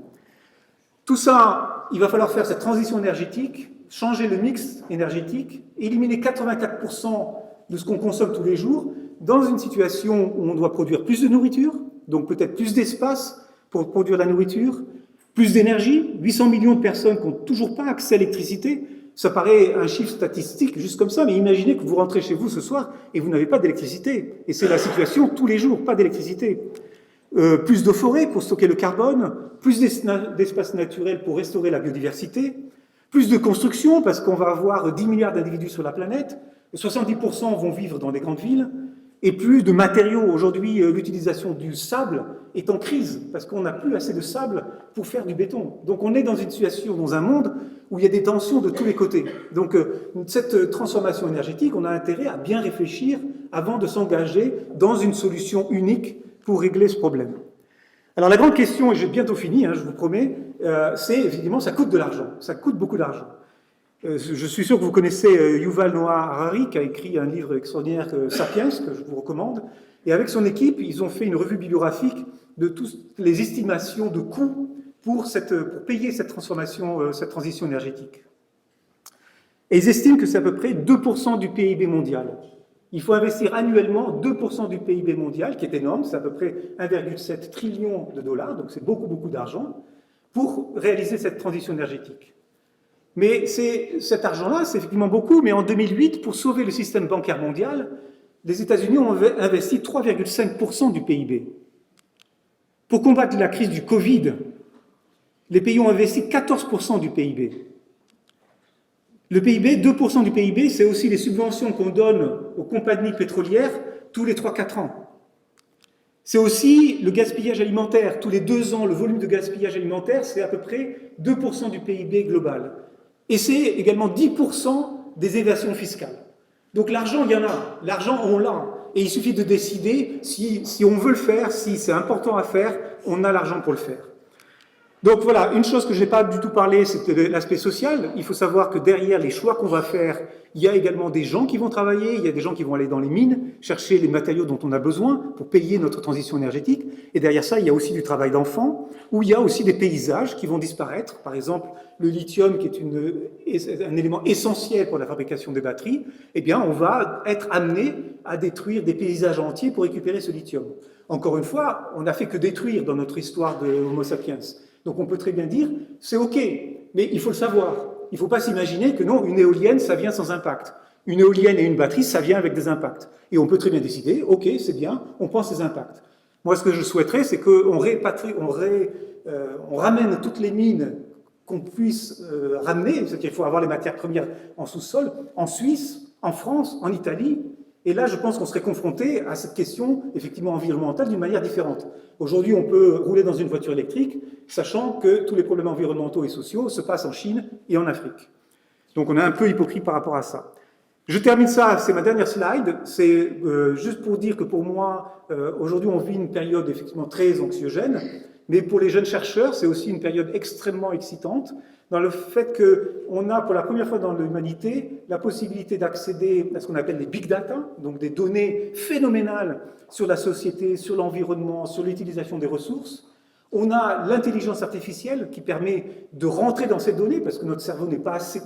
Tout ça, il va falloir faire cette transition énergétique, changer le mix énergétique, éliminer 84% de ce qu'on consomme tous les jours, dans une situation où on doit produire plus de nourriture, donc peut-être plus d'espace pour produire la nourriture, plus d'énergie, 800 millions de personnes qui n'ont toujours pas accès à l'électricité. Ça paraît un chiffre statistique juste comme ça, mais imaginez que vous rentrez chez vous ce soir et vous n'avez pas d'électricité. Et c'est la situation tous les jours, pas d'électricité. Plus de forêts pour stocker le carbone, plus d'espaces naturels pour restaurer la biodiversité, plus de construction parce qu'on va avoir 10 milliards d'individus sur la planète, 70% vont vivre dans des grandes villes, et plus de matériaux. Aujourd'hui, l'utilisation du sable est en crise parce qu'on n'a plus assez de sable pour faire du béton. Donc on est dans une situation, dans un monde où il y a des tensions de tous les côtés. Donc cette transformation énergétique, on a intérêt à bien réfléchir avant de s'engager dans une solution unique pour régler ce problème. Alors la grande question, et j'ai bientôt fini, je vous promets, c'est évidemment, ça coûte de l'argent, ça coûte beaucoup d'argent. Je suis sûr que vous connaissez Yuval Noah Harari, qui a écrit un livre extraordinaire, Sapiens, que je vous recommande, et avec son équipe, ils ont fait une revue bibliographique de toutes les estimations de coûts pour payer cette transformation, cette transition énergétique. Et ils estiment que c'est à peu près 2% du PIB mondial. Il faut investir annuellement 2% du PIB mondial, qui est énorme, c'est à peu près 1,7 trillion de dollars, donc c'est beaucoup, beaucoup d'argent, pour réaliser cette transition énergétique. Mais cet argent-là, c'est effectivement beaucoup, mais en 2008, pour sauver le système bancaire mondial, les États-Unis ont investi 3,5% du PIB. Pour combattre la crise du Covid, les pays ont investi 14% du PIB. Le PIB, 2% du PIB, c'est aussi les subventions qu'on donne aux compagnies pétrolières tous les 3-4 ans. C'est aussi le gaspillage alimentaire. Tous les 2 ans, le volume de gaspillage alimentaire, c'est à peu près 2% du PIB global. Et c'est également 10% des évasions fiscales. Donc l'argent, il y en a. L'argent, on l'a. Et il suffit de décider si on veut le faire, si c'est important à faire, on a l'argent pour le faire. Donc voilà, une chose que je n'ai pas du tout parlé, c'était l'aspect social. Il faut savoir que derrière les choix qu'on va faire, il y a également des gens qui vont travailler, il y a des gens qui vont aller dans les mines, chercher les matériaux dont on a besoin pour payer notre transition énergétique. Et derrière ça, il y a aussi du travail d'enfants, où il y a aussi des paysages qui vont disparaître. Par exemple, le lithium, qui est un élément essentiel pour la fabrication des batteries, eh bien, on va être amené à détruire des paysages entiers pour récupérer ce lithium. Encore une fois, on n'a fait que détruire dans notre histoire de Homo sapiens. Donc on peut très bien dire, c'est OK, mais il faut le savoir. Il ne faut pas s'imaginer que non, une éolienne, ça vient sans impact. Une éolienne et une batterie, ça vient avec des impacts. Et on peut très bien décider, OK, c'est bien, on prend ces impacts. Moi, ce que je souhaiterais, c'est qu'on ramène toutes les mines qu'on puisse ramener, c'est-à-dire qu'il faut avoir les matières premières en sous-sol, en Suisse, en France, en Italie. Et là, je pense qu'on serait confronté à cette question, effectivement, environnementale d'une manière différente. Aujourd'hui, on peut rouler dans une voiture électrique, sachant que tous les problèmes environnementaux et sociaux se passent en Chine et en Afrique. Donc on est un peu hypocrite par rapport à ça. Je termine ça, c'est ma dernière slide. C'est juste pour dire que pour moi, aujourd'hui, on vit une période effectivement très anxiogène, Mais pour les jeunes chercheurs, c'est aussi une période extrêmement excitante, dans le fait qu'on a, pour la première fois dans l'humanité, la possibilité d'accéder à ce qu'on appelle les big data, donc des données phénoménales sur la société, sur l'environnement, sur l'utilisation des ressources. On a l'intelligence artificielle qui permet de rentrer dans ces données, parce que notre cerveau n'est pas assez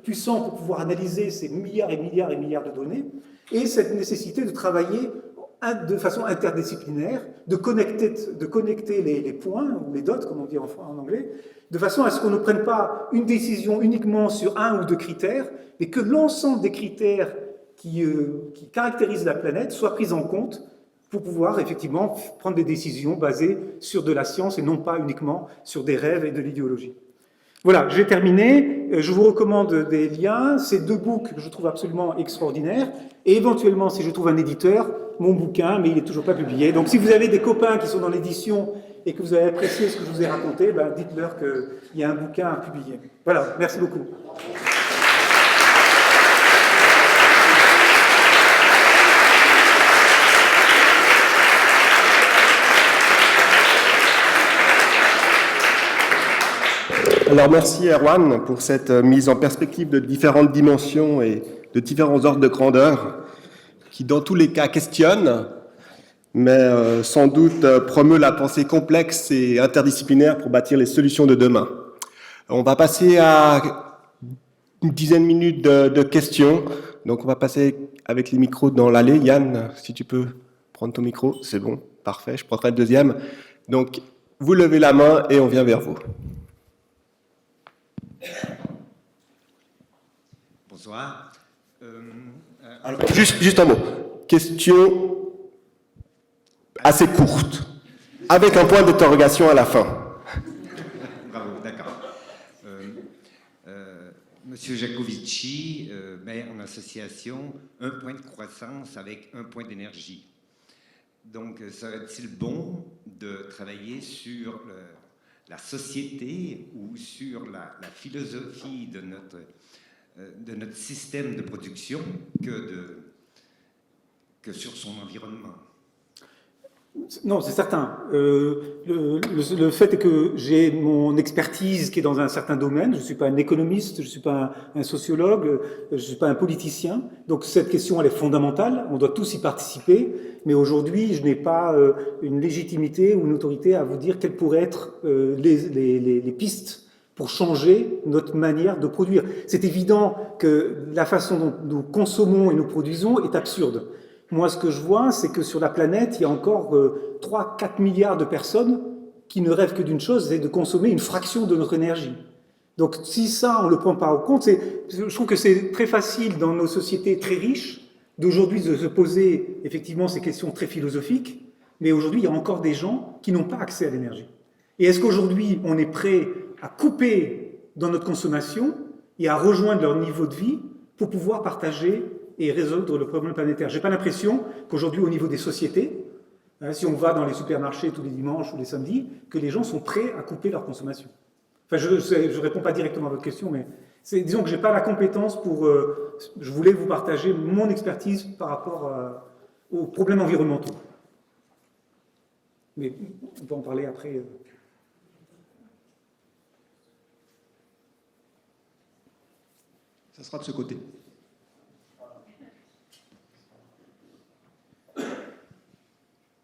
puissant pour pouvoir analyser ces milliards et milliards et milliards de données, et cette nécessité de travailler de façon interdisciplinaire, de connecter les points, ou les dots, comme on dit en anglais, de façon à ce qu'on ne prenne pas une décision uniquement sur un ou deux critères, mais que l'ensemble des critères qui caractérisent la planète soient pris en compte pour pouvoir effectivement prendre des décisions basées sur de la science et non pas uniquement sur des rêves et de l'idéologie. Voilà, j'ai terminé. Je vous recommande des liens. Ces 2 books que je trouve absolument extraordinaires. Et éventuellement, si je trouve un éditeur, mon bouquin, mais il n'est toujours pas publié. Donc si vous avez des copains qui sont dans l'édition et que vous avez apprécié ce que je vous ai raconté, ben, dites-leur qu'il y a un bouquin à publier. Voilà, merci beaucoup. Alors merci Erwan pour cette mise en perspective de différentes dimensions et de différents ordres de grandeur qui dans tous les cas questionnent, mais sans doute promeut la pensée complexe et interdisciplinaire pour bâtir les solutions de demain. On va passer à une dizaine de minutes de questions, donc on va passer avec les micros dans l'allée. Yann, si tu peux prendre ton micro, c'est bon, parfait, je prendrai le deuxième. Donc vous levez la main et on vient vers vous. Bonsoir. Alors, juste un mot. Question assez courte, avec un point d'interrogation à la fin. Bravo, d'accord. Monsieur Jacovici met en association un point de croissance avec un point d'énergie. Donc, serait-il bon de travailler sur la société ou sur la philosophie de notre système de production que sur son environnement? Non, c'est certain. Le fait est que j'ai mon expertise qui est dans un certain domaine. Je ne suis pas un économiste, je ne suis pas un sociologue, je ne suis pas un politicien. Donc cette question, elle est fondamentale. On doit tous y participer. Mais aujourd'hui, je n'ai pas une légitimité ou une autorité à vous dire quelles pourraient être les pistes pour changer notre manière de produire. C'est évident que la façon dont nous consommons et nous produisons est absurde. Moi, ce que je vois, c'est que sur la planète, il y a encore 3-4 milliards de personnes qui ne rêvent que d'une chose, c'est de consommer une fraction de notre énergie. Donc si ça, on ne le prend pas en compte, je trouve que c'est très facile dans nos sociétés très riches d'aujourd'hui de se poser effectivement ces questions très philosophiques, mais aujourd'hui, il y a encore des gens qui n'ont pas accès à l'énergie. Et est-ce qu'aujourd'hui, on est prêt à couper dans notre consommation et à rejoindre leur niveau de vie pour pouvoir partager et résoudre le problème planétaire? Je n'ai pas l'impression qu'aujourd'hui, au niveau des sociétés, si on va dans les supermarchés tous les dimanches ou les samedis, que les gens sont prêts à couper leur consommation. Enfin, je ne réponds pas directement à votre question, mais disons que je n'ai pas la compétence pour... je voulais vous partager mon expertise par rapport aux problèmes environnementaux. Mais on peut en parler après. Ça sera de ce côté.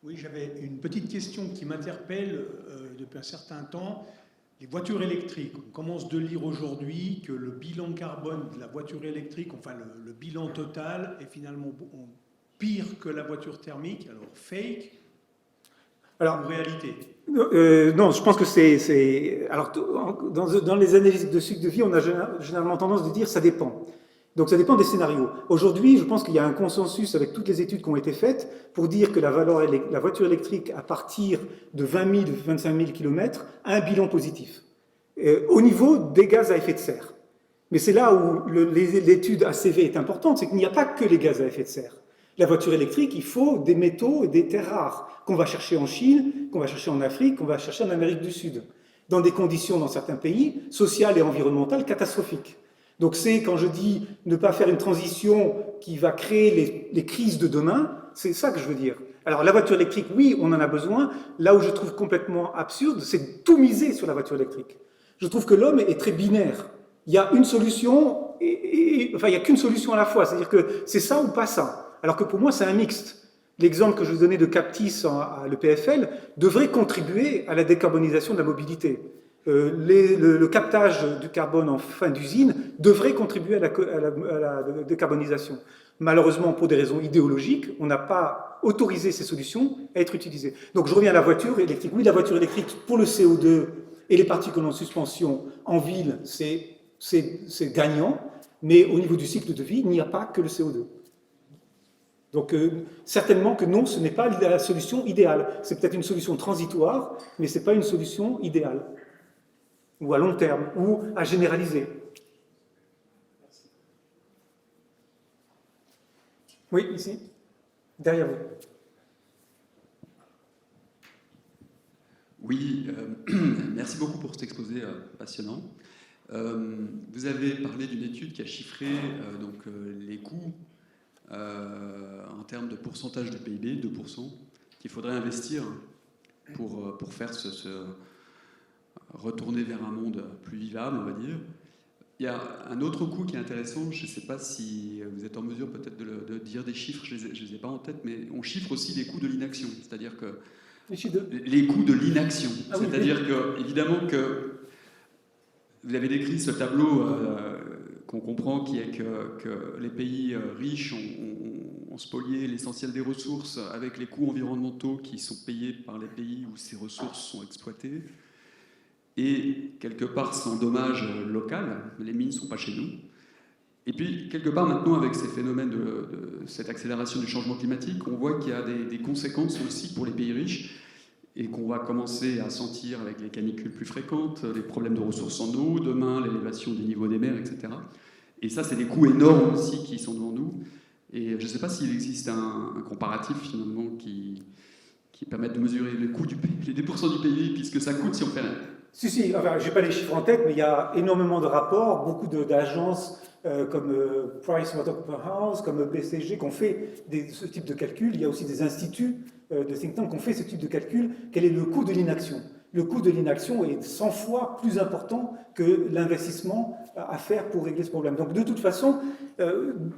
Oui, j'avais une petite question qui m'interpelle depuis un certain temps. Les voitures électriques, on commence de lire aujourd'hui que le bilan carbone de la voiture électrique, enfin le bilan total est finalement pire que la voiture thermique. Alors, fake alors, en réalité? Non, je pense que c'est... Alors, dans les analyses de cycle de vie, on a généralement tendance de dire ça dépend. Donc ça dépend des scénarios. Aujourd'hui, je pense qu'il y a un consensus avec toutes les études qui ont été faites pour dire que la voiture électrique, à partir de 20 000, 25 000 km, a un bilan positif. Au niveau des gaz à effet de serre. Mais c'est là où l'étude ACV est importante, c'est qu'il n'y a pas que les gaz à effet de serre. La voiture électrique, il faut des métaux et des terres rares qu'on va chercher en Chine, qu'on va chercher en Afrique, qu'on va chercher en Amérique du Sud, dans des conditions, dans certains pays, sociales et environnementales catastrophiques. Donc c'est, quand je dis ne pas faire une transition qui va créer les crises de demain, C'est ça que je veux dire. Alors la voiture électrique, oui, on en a besoin. Là où je trouve complètement absurde, c'est de tout miser sur la voiture électrique. Je trouve que l'homme est très binaire. Il y a une solution, enfin il n'y a qu'une solution à la fois. C'est-à-dire que c'est ça ou pas ça. Alors que pour moi, c'est un mixte. L'exemple que je vous donnais de Captis à l'EPFL devrait contribuer à la décarbonisation de la mobilité. Le captage du carbone en fin d'usine devrait contribuer à la décarbonisation. Malheureusement, pour des raisons idéologiques, on n'a pas autorisé ces solutions à être utilisées. Donc je reviens à la voiture électrique. Oui, la voiture électrique, pour le CO2 et les particules en suspension en ville, c'est gagnant, mais au niveau du cycle de vie, il n'y a pas que le CO2. Donc certainement que non, ce n'est pas la solution idéale. C'est peut-être une solution transitoire, mais ce n'est pas une solution idéale. Ou à long terme, ou à généraliser. Oui, ici, derrière vous. Oui, merci beaucoup pour cet exposé passionnant. Vous avez parlé d'une étude qui a chiffré les coûts en termes de pourcentage de PIB, 2%, qu'il faudrait investir pour faire retourner vers un monde plus vivable, on va dire. Il y a un autre coût qui est intéressant, je ne sais pas si vous êtes en mesure peut-être de dire des chiffres, je ne les ai pas en tête, mais on chiffre aussi les coûts de l'inaction, c'est-à-dire que les coûts de l'inaction, c'est-à-dire que, évidemment que vous avez décrit ce tableau qu'on comprend qui est que les pays riches ont spolié l'essentiel des ressources avec les coûts environnementaux qui sont payés par les pays où ces ressources sont exploitées. Et quelque part, sans dommage local, les mines ne sont pas chez nous. Et puis, quelque part, maintenant, avec ces phénomènes de cette accélération du changement climatique, on voit qu'il y a des conséquences aussi pour les pays riches et qu'on va commencer à sentir avec les canicules plus fréquentes, les problèmes de ressources en eau, demain, l'élévation des niveaux des mers, etc. Et ça, c'est des coûts énormes aussi qui sont devant nous. Et je ne sais pas s'il existe un comparatif, finalement, qui permette de mesurer le coût les 2% du PIB, puisque ça coûte si on fait rien. Si, enfin, je n'ai pas les chiffres en tête, mais il y a énormément de rapports, beaucoup d'agences comme PricewaterhouseCoopers, comme BCG, qui ont fait ce type de calcul. Il y a aussi des instituts de think tank qui ont fait ce type de calcul. Quel est le coût de l'inaction ? Le coût de l'inaction est 100 fois plus important que l'investissement à faire pour régler ce problème. Donc de toute façon,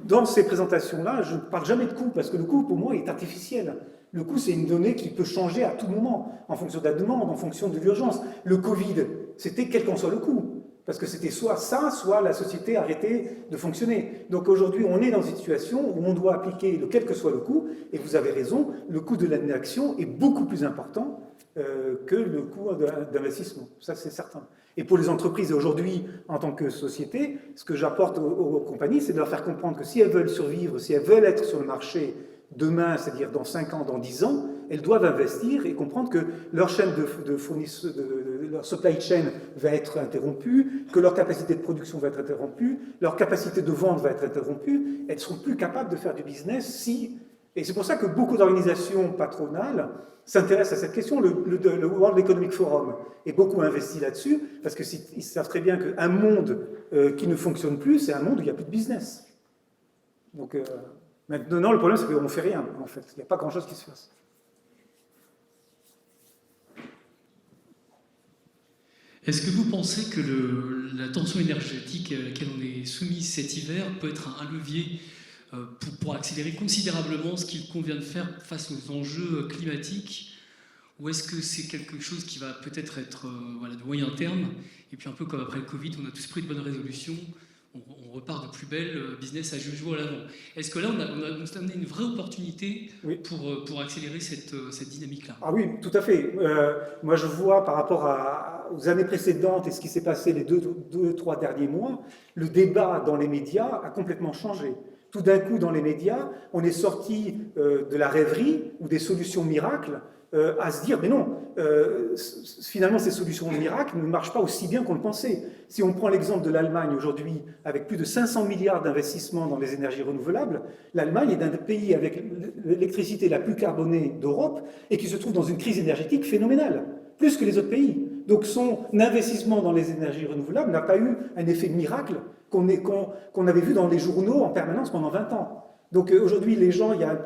dans ces présentations-là, je ne parle jamais de coût, parce que le coût, pour moi, est artificiel. Le coût, c'est une donnée qui peut changer à tout moment, en fonction de la demande, en fonction de l'urgence. Le Covid, c'était quel qu'en soit le coût, parce que c'était soit ça, soit la société arrêtait de fonctionner. Donc aujourd'hui, on est dans une situation où on doit appliquer quel que soit le coût, et vous avez raison, le coût de l'inaction est beaucoup plus important que le coût d'investissement. Ça, c'est certain. Et pour les entreprises aujourd'hui, en tant que société, ce que j'apporte aux compagnies, c'est de leur faire comprendre que si elles veulent survivre, si elles veulent être sur le marché demain, c'est-à-dire dans 5 ans, dans 10 ans, elles doivent investir et comprendre que leur chaîne de fournisseurs, leur supply chain va être interrompue, que leur capacité de production va être interrompue, leur capacité de vente va être interrompue. Elles ne seront plus capables de faire du business si... Et c'est pour ça que beaucoup d'organisations patronales s'intéressent à cette question. Le World Economic Forum est beaucoup investi là-dessus, parce qu'ils savent très bien qu'un monde qui ne fonctionne plus, c'est un monde où il n'y a plus de business. Donc... Maintenant, le problème, c'est qu'on ne fait rien, en fait. Il n'y a pas grand-chose qui se fasse. Est-ce que vous pensez que la tension énergétique à laquelle on est soumis cet hiver peut être un levier pour accélérer considérablement ce qu'il convient de faire face aux enjeux climatiques ? Ou est-ce que c'est quelque chose qui va peut-être être de moyen terme ? Et puis un peu comme après le Covid, on a tous pris de bonnes résolutions. On repart de plus belle, business as usual à l'avant. Est-ce que là, on a amené une vraie opportunité pour accélérer cette dynamique-là ? Ah oui, tout à fait. Moi, je vois par rapport aux années précédentes et ce qui s'est passé les 2-3 derniers mois, le débat dans les médias a complètement changé. Tout d'un coup, dans les médias, on est sorti de la rêverie ou des solutions miracles à se dire, mais non, finalement, ces solutions miracles ne marchent pas aussi bien qu'on le pensait. Si on prend l'exemple de l'Allemagne aujourd'hui, avec plus de 500 milliards d'investissements dans les énergies renouvelables, l'Allemagne est un des pays avec l'électricité la plus carbonée d'Europe et qui se trouve dans une crise énergétique phénoménale, plus que les autres pays. Donc son investissement dans les énergies renouvelables n'a pas eu un effet miracle qu'on avait vu dans les journaux en permanence pendant 20 ans. Donc aujourd'hui, les gens, il y a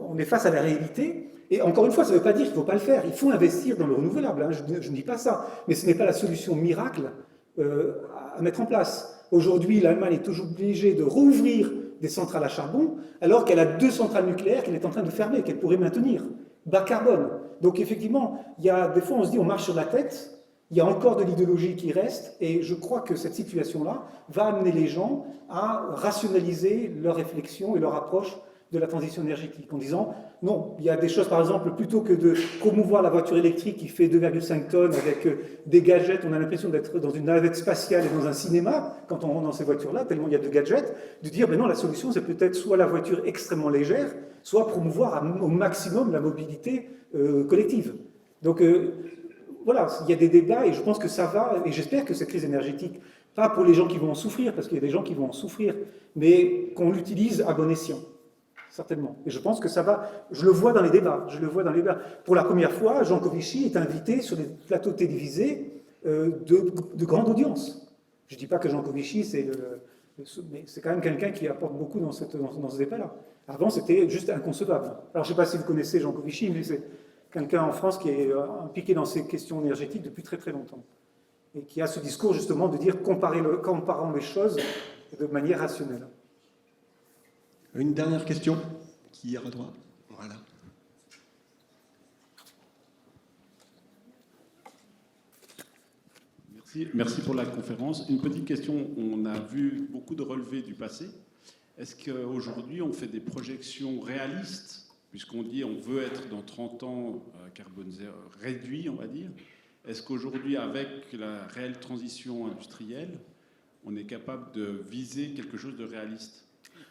on est face à la réalité. Et encore une fois, ça ne veut pas dire qu'il ne faut pas le faire. Il faut investir dans le renouvelable, hein, je ne dis pas ça. Mais ce n'est pas la solution miracle à mettre en place. Aujourd'hui, l'Allemagne est toujours obligée de rouvrir des centrales à charbon, alors qu'elle a 2 centrales nucléaires qu'elle est en train de fermer, qu'elle pourrait maintenir. Bas carbone. Donc effectivement, il y a des fois, on se dit, on marche sur la tête. Il y a encore de l'idéologie qui reste, et je crois que cette situation-là va amener les gens à rationaliser leur réflexion et leur approche de la transition énergétique, en disant, non, il y a des choses, par exemple, plutôt que de promouvoir la voiture électrique qui fait 2,5 tonnes avec des gadgets, on a l'impression d'être dans une navette spatiale et dans un cinéma, quand on rentre dans ces voitures-là, tellement il y a de gadgets, de dire, ben non, la solution, c'est peut-être soit la voiture extrêmement légère, soit promouvoir au maximum la mobilité collective. Donc, voilà, il y a des débats et je pense que ça va, et j'espère que cette crise énergétique, pas pour les gens qui vont en souffrir, parce qu'il y a des gens qui vont en souffrir, mais qu'on l'utilise à bon escient, certainement. Et je pense que ça va, je le vois dans les débats, Pour la première fois, Jean Covici est invité sur des plateaux télévisés de grande audience. Je ne dis pas que Jean Covici, mais c'est quand même quelqu'un qui apporte beaucoup dans ce débat-là. Avant, c'était juste inconcevable. Alors, je ne sais pas si vous connaissez Jean Covici, mais c'est quelqu'un en France qui est impliqué dans ces questions énergétiques depuis très très longtemps. Et qui a ce discours justement de dire comparons les choses de manière rationnelle. Une dernière question qui ira droit. Voilà. Merci pour la conférence. Une petite question, on a vu beaucoup de relevés du passé. Est-ce qu'aujourd'hui on fait des projections réalistes, puisqu'on dit on veut être dans 30 ans carbone zéro, réduit, on va dire. Est-ce qu'aujourd'hui, avec la réelle transition industrielle, on est capable de viser quelque chose de réaliste?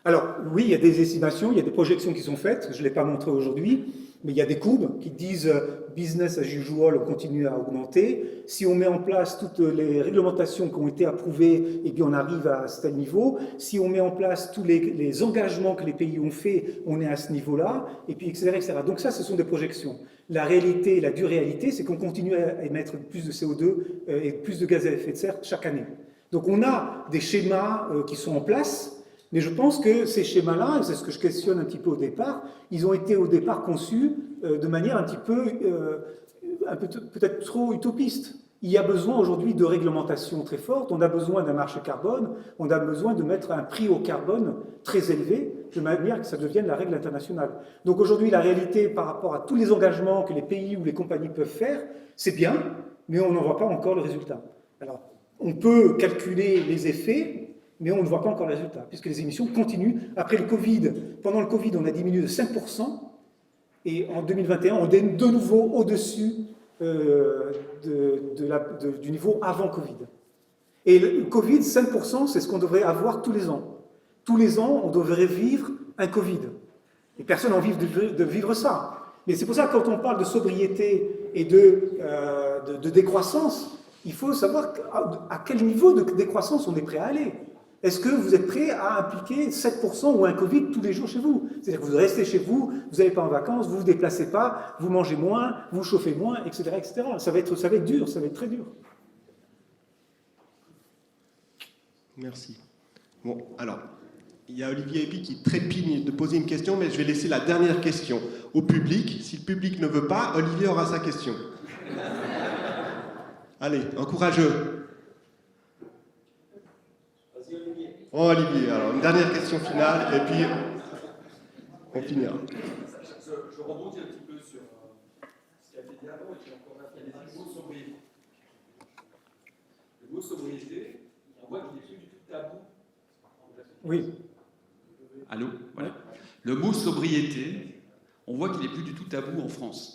Alors, oui, il y a des estimations, il y a des projections qui sont faites, je ne l'ai pas montré aujourd'hui, mais il y a des courbes qui disent business as usual, on continue à augmenter. Si on met en place toutes les réglementations qui ont été approuvées, et bien on arrive à ce tel niveau. Si on met en place tous les engagements que les pays ont faits, on est à ce niveau-là, et puis etc., etc. Donc ça, ce sont des projections. La réalité, la dure réalité, c'est qu'on continue à émettre plus de CO2 et plus de gaz à effet de serre chaque année. Donc on a des schémas qui sont en place, mais je pense que ces schémas-là, et c'est ce que je questionne un petit peu au départ, ils ont été au départ conçus de manière un petit peu, peut-être trop utopiste. Il y a besoin aujourd'hui de réglementation très forte, on a besoin d'un marché carbone, on a besoin de mettre un prix au carbone très élevé, de manière que ça devienne la règle internationale. Donc aujourd'hui, la réalité par rapport à tous les engagements que les pays ou les compagnies peuvent faire, c'est bien, mais on n'en voit pas encore le résultat. Alors, on peut calculer les effets, mais on ne voit pas encore le résultat, puisque les émissions continuent. Après le Covid, pendant le Covid, on a diminué de 5%, et en 2021, on est de nouveau au-dessus du niveau avant Covid. Et le Covid, 5%, c'est ce qu'on devrait avoir tous les ans. Tous les ans, on devrait vivre un Covid. Et personne n'a envie de vivre ça. Mais c'est pour ça que quand on parle de sobriété et de décroissance, il faut savoir à quel niveau de décroissance on est prêt à aller. Est-ce que vous êtes prêt à impliquer 7% ou un Covid tous les jours chez vous? C'est-à-dire que vous restez chez vous, vous n'allez pas en vacances, vous ne vous déplacez pas, vous mangez moins, vous chauffez moins, etc., etc. Ça va être dur, ça va être très dur. Merci. Bon, alors, il y a Olivier Epi qui trépigne de poser une question, mais je vais laisser la dernière question au public. Si le public ne veut pas, Olivier aura sa question. Allez, un courageux. Oh, Olivier, alors une dernière question finale, et puis on finira. Je rebondis un petit peu sur ce qui a été dit avant, et puis encore là, il y a des mots sobriété. Le mot sobriété, on voit qu'il n'est plus du tout tabou. Oui. Allô? Voilà. Le mot sobriété, on voit qu'il n'est plus du tout tabou en France.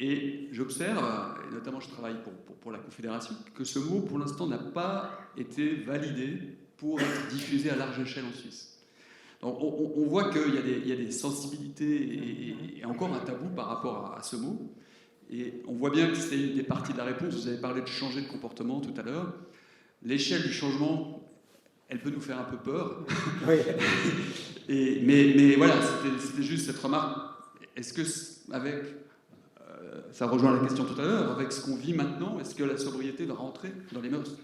Et j'observe, et notamment je travaille pour la Confédération, que ce mot, pour l'instant, n'a pas été validé pour être diffusé à large échelle en Suisse. Donc on voit qu'il y a des sensibilités et encore un tabou par rapport à ce mot. Et on voit bien que c'est une des parties de la réponse. Vous avez parlé de changer de comportement tout à l'heure. L'échelle du changement, elle peut nous faire un peu peur. Oui. Mais voilà, c'était juste cette remarque. Est-ce que, ça rejoint la question tout à l'heure, avec ce qu'on vit maintenant, est-ce que la sobriété va rentrer dans les mœurs?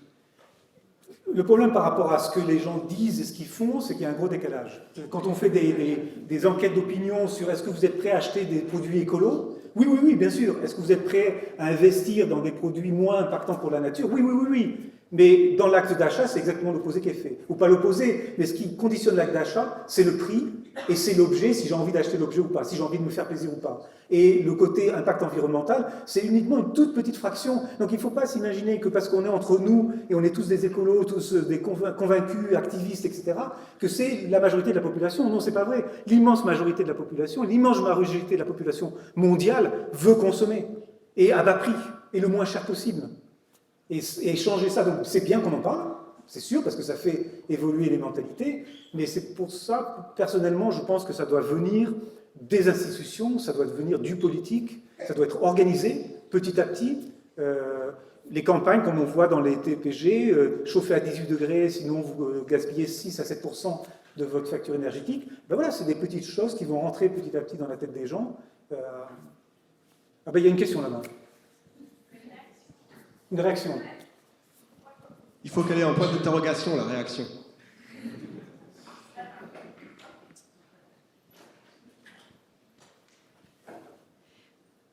Le problème par rapport à ce que les gens disent et ce qu'ils font, c'est qu'il y a un gros décalage. Quand on fait des enquêtes d'opinion sur est-ce que vous êtes prêt à acheter des produits écolos, oui, bien sûr. Est-ce que vous êtes prêt à investir dans des produits moins impactants pour la nature? Oui. Mais dans l'acte d'achat, c'est exactement l'opposé qui est fait. Ou pas l'opposé, mais ce qui conditionne l'acte d'achat, c'est le prix et c'est l'objet, si j'ai envie d'acheter l'objet ou pas, si j'ai envie de me faire plaisir ou pas. Et le côté impact environnemental, c'est uniquement une toute petite fraction. Donc il ne faut pas s'imaginer que parce qu'on est entre nous, et on est tous des écolos, tous des convaincus, activistes, etc., que c'est la majorité de la population. Non, c'est pas vrai. L'immense majorité de la population, l'immense majorité de la population mondiale veut consommer, et à bas prix, et le moins cher possible. Et changer ça, donc c'est bien qu'on en parle, c'est sûr, parce que ça fait évoluer les mentalités, mais c'est pour ça, personnellement, je pense que ça doit venir des institutions, ça doit venir du politique, ça doit être organisé petit à petit. Les campagnes, comme on voit dans les TPG, chauffer à 18 degrés, sinon vous gaspillez 6 à 7% de votre facture énergétique, ben voilà, c'est des petites choses qui vont rentrer petit à petit dans la tête des gens. Ah ben il y a une question là-bas. Une réaction. Il faut qu'elle ait un point d'interrogation, la réaction.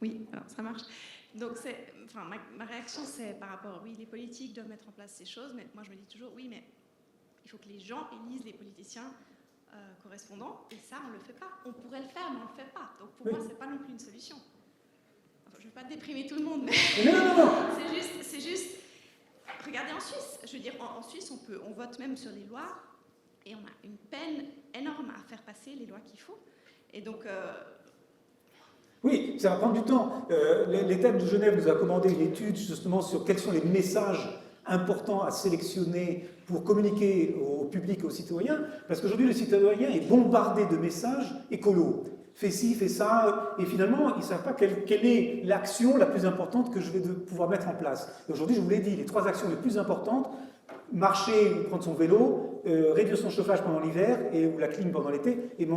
Oui, alors ça marche. Donc, ma réaction, c'est par rapport, oui, les politiques doivent mettre en place ces choses, mais moi je me dis toujours, oui, mais il faut que les gens élisent les politiciens correspondants, et ça, on ne le fait pas. On pourrait le faire, mais on ne le fait pas. Donc, pour moi, ce n'est pas non plus une solution. Enfin, je ne veux pas déprimer tout le monde, mais Non. c'est juste, regardez en Suisse. Je veux dire, en Suisse, on vote même sur les lois, et on a une peine énorme à faire passer les lois qu'il faut. Et donc... Oui, ça va prendre du temps. L'État de Genève nous a commandé une étude justement sur quels sont les messages importants à sélectionner pour communiquer au public et aux citoyens, parce qu'aujourd'hui le citoyen est bombardé de messages écolos. Fais ci, fais ça, et finalement ils ne savent pas quelle est l'action la plus importante que je vais pouvoir mettre en place. Et aujourd'hui, je vous l'ai dit, les 3 actions les plus importantes: marcher ou prendre son vélo, réduire son chauffage pendant l'hiver ou la clim pendant l'été, et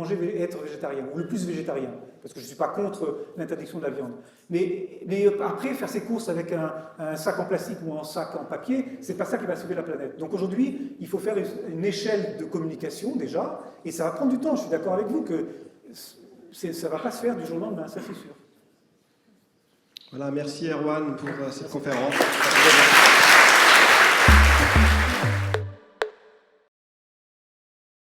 être végétarien, ou le plus végétarien, parce que je ne suis pas contre l'interdiction de la viande. Mais après, faire ses courses avec un sac en plastique ou un sac en papier, c'est pas ça qui va sauver la planète. Donc aujourd'hui, il faut faire une échelle de communication déjà, et ça va prendre du temps. Je suis d'accord avec vous que ça ne va pas se faire du jour au lendemain, ça c'est sûr. Voilà, merci Erwan pour cette conférence.